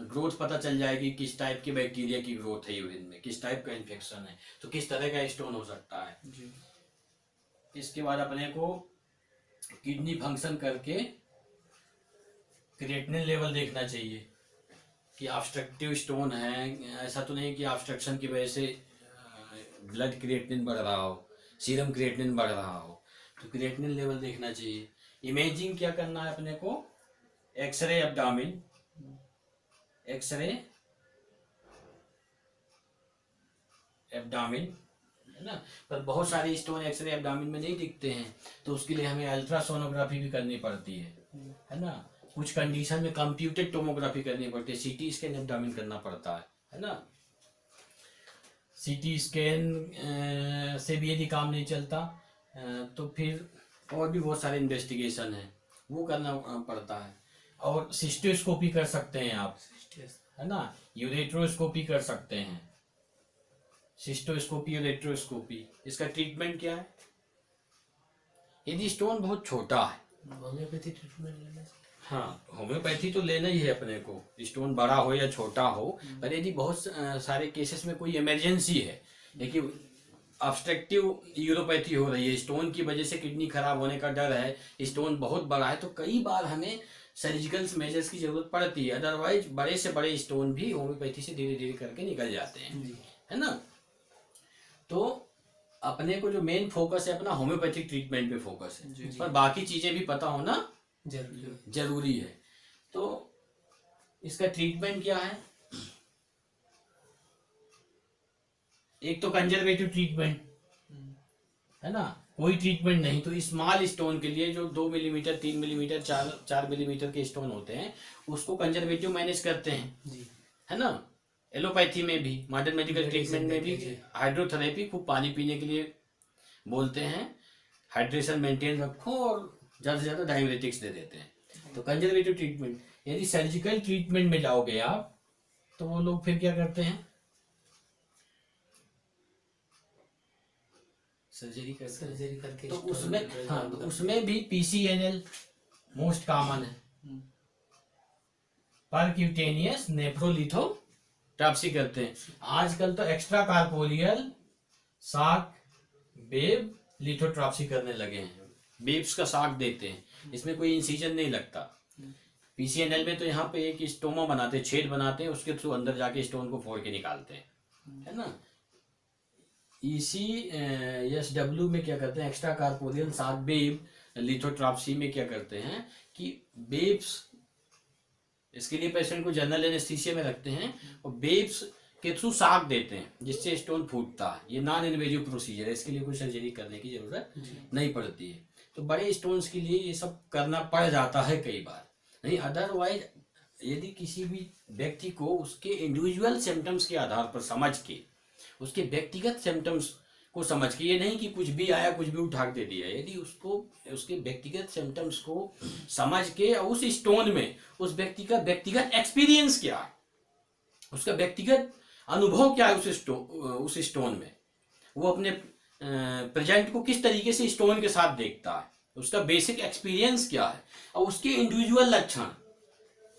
ग्रोथ पता चल जाएगी, किस टाइप की बैक्टीरिया की ग्रोथ है यूरिन में, किस टाइप का इन्फेक्शन है, तो किस तरह का स्टोन हो सकता है जी। इसके बाद अपने को किडनी फंक्शन करके क्रिएटिनिन लेवल देखना चाहिए कि ऑब्स्ट्रक्टिव स्टोन है, ऐसा तो नहीं कि ऑब्स्ट्रक्शन की वजह से ब्लड क्रिएटिनिन बढ़ रहा हो, सीरम क्रिएटिनिन बढ़ रहा हो, तो क्रिएटिनिन लेवल देखना चाहिए। इमेजिंग क्या करना है अपने को, एक्सरे एब्डोमेन, एक्सरे एब्डोमेन, है ना, पर बहुत सारे स्टोन एक्सरे एब्डोमेन में नहीं दिखते हैं, तो उसके लिए हमें अल्ट्रासोनोग्राफी भी करनी पड़ती है ना। कुछ कंडीशन में कंप्यूटेड टोमोग्राफी करनी पड़ती है, सीटी स्कैन एब्डोमेन करना पड़ता है ना। सीटी स्कैन से भी यदि काम नहीं चलता तो फिर और भी बहुत सारे इन्वेस्टिगेशन है वो करना पड़ता है। और सिस्टोस्कोपी कर सकते हैं आप, है ना, यूरेट्रोस्कोपी कर सकते हैं, सिस्टोस्कोपी यूरेट्रोस्कोपी। इसका ट्रीटमेंट क्या है? यदि स्टोन बहुत छोटा है, होम्योपैथी ट्रीटमेंट लेना चाहिए। हाँ, होम्योपैथी तो लेना ही है अपने को, स्टोन बड़ा हो या छोटा हो। पर यदि बहुत सारे केसेस में कोई इमरजेंसी है, देखिए ऑब्स्ट्रक्टिव यूरोपैथी हो रही है, स्टोन की वजह से किडनी खराब होने का डर है, स्टोन बहुत बड़ा है, तो कई बार हमें सर्जिकल मेजर्स की जरूरत पड़ती है। अदरवाइज बड़े से बड़े स्टोन भी होम्योपैथी से धीरे धीरे करके निकल जाते हैं, है ना। तो अपने को जो मेन फोकस है अपना होम्योपैथिक ट्रीटमेंट पे फोकस है, पर बाकी चीजें भी पता होना जरूरी है। तो इसका ट्रीटमेंट क्या है? एक तो कंजर्वेटिव ट्रीटमेंट, है ना, कोई ट्रीटमेंट नहीं। तो स्मॉल स्टोन के लिए जो 2 मिलीमीटर 3 मिलीमीटर 4 मिलीमीटर के स्टोन होते हैं, उसको कंजर्वेटिव मैनेज करते हैं, है ना। एलोपैथी में भी, मॉडर्न मेडिकल ट्रीटमेंट में भी हाइड्रोथेरेपी, खूब पानी पीने के लिए बोलते हैं, हाइड्रेशन मेंटेन रखो, और ज्यादा से ज्यादा डाययूरेटिक्स दे देते हैं। तो कंजर्वेटिव ट्रीटमेंट। यदि सर्जिकल ट्रीटमेंट में जाओगे आप, तो वो लोग फिर क्या करते हैं? सर्जरी करके तो उसमें, हाँ, तो उसमें भी पीसीएनएल मोस्ट कॉमन है, परक्यूटेनियस नेफ्रोलिथोट्राप्सी करते हैं। आजकल तो एक्स्ट्रा कार्पोरियल शाक वेब लिथोट्राप्सी करने लगे हैं, वेब्स का शाक देते हैं, इसमें कोई इंसिजन नहीं लगता। पीसीएनएल में तो यहाँ पे एक स्टोमा बनाते हैं, छेद बनाते हैं, उसके थ्रू अंदर जाके स्टोन को फोड़ के निकालते हैं, है ना। ECSW में क्या करते हैं? एक्स्ट्रा कार्पोरियल शाक वेब लिथोट्राप्सी में क्या करते हैं कि वेब्स, इसके लिए पेशेंट को जनरल एनेस्थीसिया में रखते हैं और वेब्स के थ्रू शाक देते हैं, जिससे स्टोन फूटता है। ये नॉन इन्वेजिव प्रोसीजर है, इसके लिए कोई सर्जरी करने की जरूरत नहीं पड़ती है। तो बड़े स्टोन्स के लिए ये सब करना पड़ जाता है कई बार, नहीं अदरवाइज यदि किसी भी व्यक्ति को उसके इंडिविजुअल सिम्टम्स के आधार पर समझ के, उसके व्यक्तिगत सिम्टम्स को समझ के, ये नहीं कि कुछ भी आया कुछ भी उठा के दे दिया, यदि उसको उसके व्यक्तिगत सिम्टम्स को समझ के उस स्टोन में उस व्यक्ति का व्यक्तिगत एक्सपीरियंस क्या है, उसका व्यक्तिगत अनुभव क्या है उस स्टोन में, वो अपने प्रेजेंट को किस तरीके से स्टोन के साथ देखता है, उसका बेसिक एक्सपीरियंस क्या है, और उसके इंडिविजुअल लक्षण,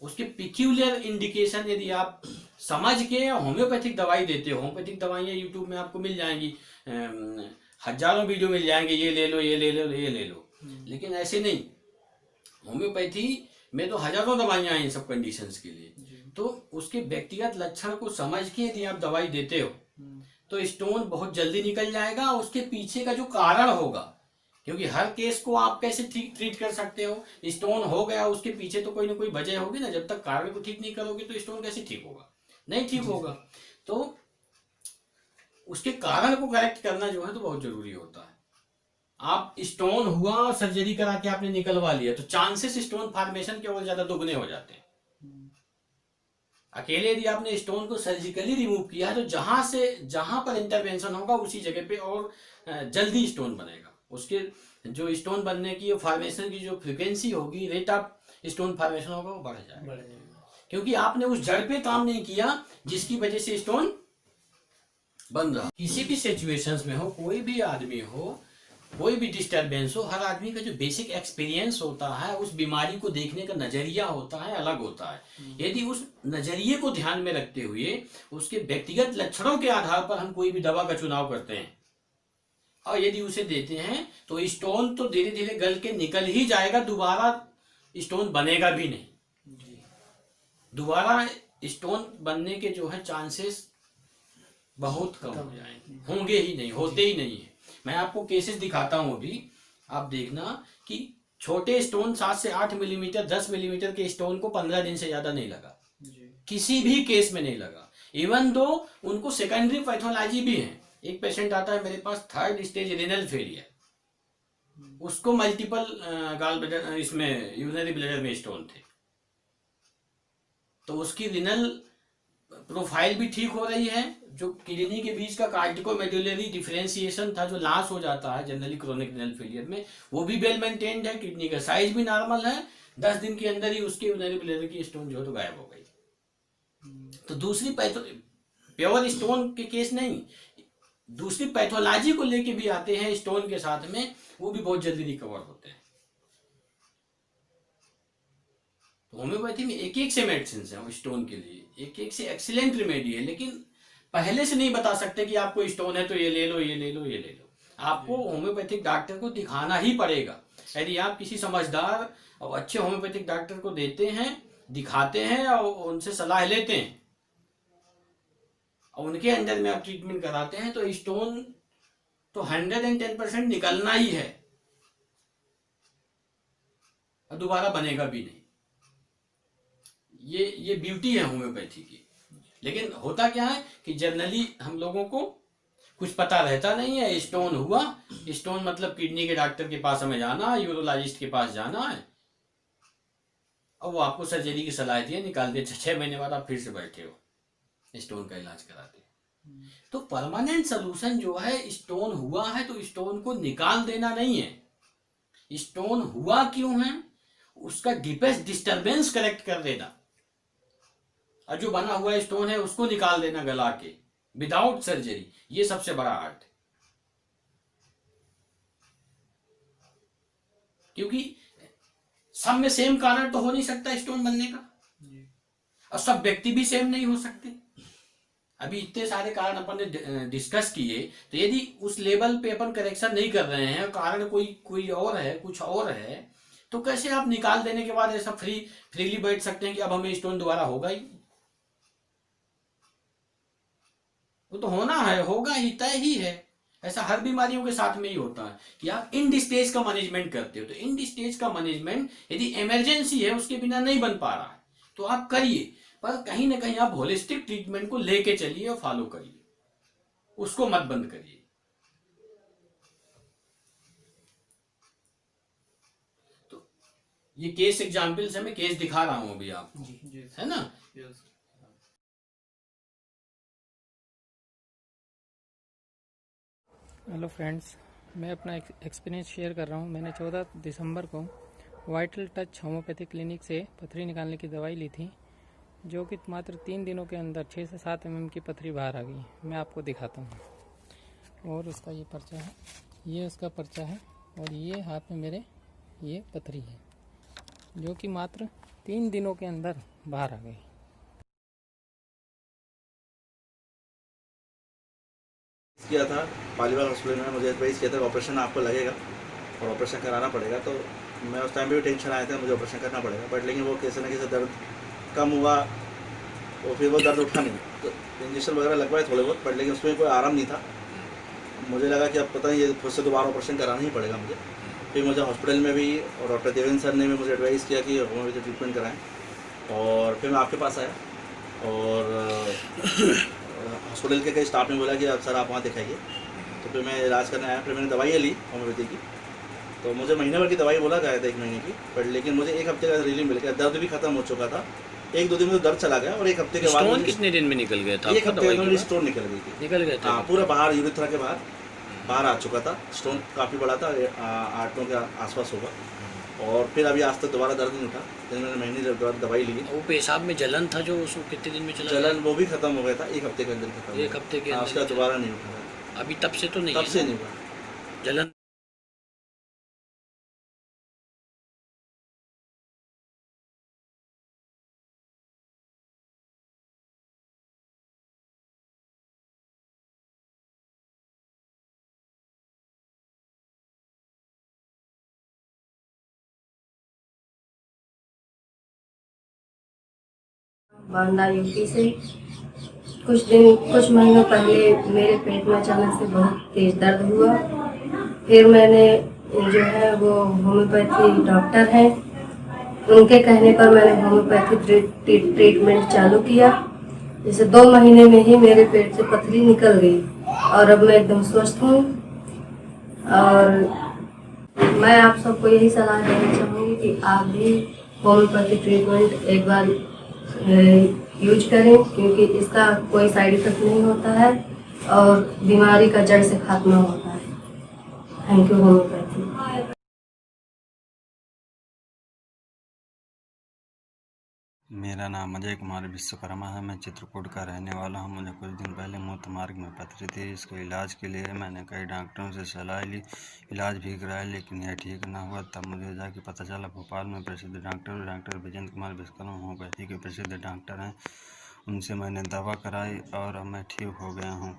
उसके पिक्यूलियर इंडिकेशन यदि आप समझ के होम्योपैथिक दवाई देते हो। होम्योपैथिक दवाइयाँ यूट्यूब में आपको मिल जाएंगी, हजारों वीडियो मिल जाएंगे, ये ले लो ये ले लो ये ले लो, लेकिन ऐसे नहीं। होम्योपैथी में तो हजारों दवाइयाँ हैं इन सब कंडीशंस के लिए। तो उसके व्यक्तिगत लक्षण को समझ के यदि आप दवाई देते हो तो स्टोन बहुत जल्दी निकल जाएगा। उसके पीछे का जो कारण होगा, क्योंकि हर केस को आप कैसे ठीक ट्रीट कर सकते हो, स्टोन हो गया उसके पीछे तो कोई ना कोई वजह होगी ना, जब तक कारण को ठीक नहीं करोगे तो स्टोन कैसे ठीक होगा, नहीं ठीक होगा। तो उसके कारण को करेक्ट करना जो है तो बहुत जरूरी होता है। आप स्टोन हुआ, सर्जरी करा के आपने निकलवा लिया, तो चांसेस स्टोन फॉर्मेशन के और ज्यादा दुगने हो जाते हैं। अकेले यदि आपने स्टोन को सर्जिकली रिमूव किया है तो जहां पर इंटरवेंशन होगा उसी जगह पे और जल्दी स्टोन बनेगा। उसके जो स्टोन बनने की फॉर्मेशन की जो फ्रिक्वेंसी होगी, रेट ऑफ स्टोन फॉर्मेशन होगा, वो बढ़ जाएगा, क्योंकि आपने उस जड़ पे काम नहीं किया जिसकी वजह से स्टोन बन रहा। किसी भी सिचुएशंस में हो, कोई भी आदमी हो, कोई भी डिस्टर्बेंस हो, हर आदमी का जो बेसिक एक्सपीरियंस होता है, उस बीमारी को देखने का नजरिया होता है, अलग होता है। यदि उस नजरिए को ध्यान में रखते हुए उसके व्यक्तिगत लक्षणों के आधार पर हम कोई भी दवा का चुनाव करते हैं और यदि उसे देते हैं तो स्टोन तो धीरे धीरे गल के निकल ही जाएगा, दोबारा स्टोन बनेगा भी नहीं। दोबारा स्टोन बनने के जो है चांसेस बहुत कम हो जाएंगे, होंगे ही नहीं, होते ही नहीं है। मैं आपको केसेस दिखाता हूं अभी, आप देखना कि छोटे स्टोन 7 से 8 मिलीमीटर 10 मिलीमीटर के स्टोन को 15 दिन से ज्यादा नहीं लगा, किसी भी केस में नहीं लगा। इवन दो उनको सेकेंडरी पैथोलॉजी भी है। एक पेशेंट आता है मेरे पास, 3rd स्टेज रेनल फेलियर, उसको मल्टीपल गॉल ब्लैडर, इसमें यूरिनरी ब्लैडर में स्टोन थे, तो उसकी रिनल प्रोफाइल भी ठीक हो रही है। जो किडनी के बीच का कार्टिकोमेडुलरी डिफरेंशिएशन था, जो लॉस हो जाता है जनरली क्रोनिक रिनल फेलियर में, वो भी वेल मेंटेन्ड है। किडनी का साइज भी नॉर्मल है, 10 दिन के अंदर ही उसकी यूरिनरी ब्लैडर की स्टोन जो है तो गायब हो गई। तो दूसरी प्योर स्टोन के केस नहीं, दूसरी पैथोलॉजी को लेके भी आते हैं स्टोन के साथ में, वो भी बहुत जल्दी रिकवर होते हैं। तो होम्योपैथी में एक एक से मेडिसिन है स्टोन के लिए, एक एक से एक्सीलेंट रेमेडी है, लेकिन पहले से नहीं बता सकते कि आपको स्टोन है तो ये ले लो, ये ले लो, ये ले लो। आपको होम्योपैथिक डॉक्टर को दिखाना ही पड़ेगा। यदि आप किसी समझदार और अच्छे होम्योपैथिक डॉक्टर को देते हैं, दिखाते हैं और उनसे सलाह लेते हैं और उनके अंडर में आप ट्रीटमेंट कराते हैं, तो स्टोन तो 110% निकलना ही है और दोबारा बनेगा भी नहीं। ये ब्यूटी है होम्योपैथी की। लेकिन होता क्या है कि जनरली हम लोगों को कुछ पता रहता नहीं है। स्टोन हुआ, स्टोन मतलब किडनी के डॉक्टर के पास हमें जाना है, यूरोलॉजिस्ट के पास जाना है और वो आपको सर्जरी की सलाह दिए, निकाल दिए, 6 महीने बाद आप फिर से बैठे हो स्टोन का इलाज कराते। तो परमानेंट सोल्यूशन जो है, स्टोन हुआ है तो स्टोन को निकाल देना नहीं है। स्टोन हुआ क्यों है उसका डीपेस्ट डिस्टरबेंस करेक्ट कर देना, और जो बना हुआ स्टोन है उसको निकाल देना गला के विदाउट सर्जरी। ये सबसे बड़ा आर्ट है, क्योंकि सब में सेम कारण तो हो नहीं सकता स्टोन बनने का, और सब व्यक्ति भी सेम नहीं हो सकते। अभी इतने सारे कारण अपन ने डिस्कस किए, तो यदि उस लेवल पे अपन करेक्शन नहीं कर रहे हैं, कारण कोई और है, कुछ और है, तो कैसे आप निकाल देने के बाद ऐसा फ्रीली बैठ सकते हैं कि अब हमें स्टोन दोबारा होगा ही? वो तो होना है, होगा ही, तय ही है। ऐसा हर बीमारियों के साथ में ही होता है कि आप इंड स्टेज का मैनेजमेंट करते हो। तो इंड स्टेज का मैनेजमेंट यदि इमरजेंसी है, उसके बिना नहीं बन पा रहा है, तो आप करिए, पर कहीं ना कहीं आप होलिस्टिक ट्रीटमेंट को लेके चलिए और फॉलो करिए, उसको मत बंद करिए। तो ये केस एग्जाम्पल से मैं केस दिखा रहा हूं अभी आपको, है ना। हेलो फ्रेंड्स, मैं अपना एक्सपीरियंस शेयर कर रहा हूँ। मैंने 14 दिसंबर को वाइटल टच होम्योपैथिक क्लिनिक से पथरी निकालने की दवाई ली थी, जो कि मात्र 3 दिनों के अंदर 6 से 7 mm की पथरी बाहर आ गई। मैं आपको दिखाता हूँ। और उसका ये पर्चा है, ये उसका पर्चा है, और ये हाथ में मेरे ये पथरी है, जो कि मात्र 3 दिनों के अंदर बाहर आ गई। किया था पालीबाग हॉस्पिटल में, मुझे एडवाइस किया था ऑपरेशन आपको लगेगा और ऑपरेशन कराना पड़ेगा। तो मैं उस टाइम पे भी टेंशन आया था, मुझे ऑपरेशन करना पड़ेगा, बट लेकिन वो कैसे न कैसे दर्द कम हुआ और फिर वो दर्द उठा नहीं। तो इंजेक्शन वगैरह लगवाए थोड़े बहुत, बट लेकिन उसमें कोई आराम नहीं था। मुझे लगा कि अब पता नहीं ये फिर से दोबारा ऑपरेशन कराना ही पड़ेगा मुझे। फिर मुझे हॉस्पिटल में भी और डॉक्टर देवेंद्र सर ने भी मुझे एडवाइस किया कि होम्योपैथी ट्रीटमेंट कराएँ, और फिर मैं आपके पास आया और हॉस्पिटल के कई स्टाफ ने बोला कि अब सर आप वहाँ दिखाइए। तो फिर मैं इलाज करने आया, फिर मैंने दवाइयाँ ली होम्योपैथी की। तो मुझे महीने भर की दवाई बोला गया था, 1 महीने की, बट लेकिन मुझे 1 हफ्ते का रिलीफ मिल गया। दर्द भी खत्म हो चुका था, 1-2 दिन में दर्द चला गया, और 1 हफ्ते के बाद स्टोन कितने दिन में निकल गया था? 1 हफ्ते में स्टोन निकल गई थी, निकल गया था। हाँ, पूरा बाहर यूरिथ्रा के बाहर आ चुका था। स्टोन काफ़ी बड़ा था, 8-9 के आसपास होगा। और फिर अभी आज तक दोबारा दर्द नहीं उठा। फिर मैंने महीने बाद दवाई ली। वो पेशाब में जलन था जो उसको कितने दिन में चला? जलन वो भी खत्म हो गया था, 1 हफ्ते के अंदर खत्म। 1 हफ्ते के अंदर उसका दोबारा नहीं उठा। अभी तब से तो नहीं, तब से नहीं हुआ जलन। बांदा यूपी से। कुछ महीनों पहले मेरे पेट में अचानक से बहुत तेज दर्द हुआ। फिर मैंने जो है वो होम्योपैथी डॉक्टर हैं, उनके कहने पर मैंने होम्योपैथी ट्रीटमेंट चालू किया। जैसे 2 महीने में ही मेरे पेट से पथरी निकल गई और अब मैं एकदम स्वस्थ हूँ। और मैं आप सबको यही सलाह देना चाहूँगी कि आप भी होम्योपैथी ट्रीटमेंट एक बार यूज करें, क्योंकि इसका कोई साइड इफेक्ट नहीं होता है और बीमारी का जड़ से खात्मा होता है। Thank you homeopathy. मेरा नाम अजय कुमार विश्वकर्मा है। मैं चित्रकूट का रहने वाला हूं। मुझे कुछ दिन पहले मूत्रमार्ग में पथरी थी। इसके इलाज के लिए मैंने कई डॉक्टरों से सलाह ली, इलाज भी कराया, लेकिन यह ठीक ना हुआ। तब मुझे जाके पता चला भोपाल में प्रसिद्ध डॉक्टर विजेंद्र कुमार विश्वकर्मा होम्योपैथी के प्रसिद्ध डॉक्टर हैं। उनसे मैंने दवा कराई और अब मैं ठीक हो गया हूँ।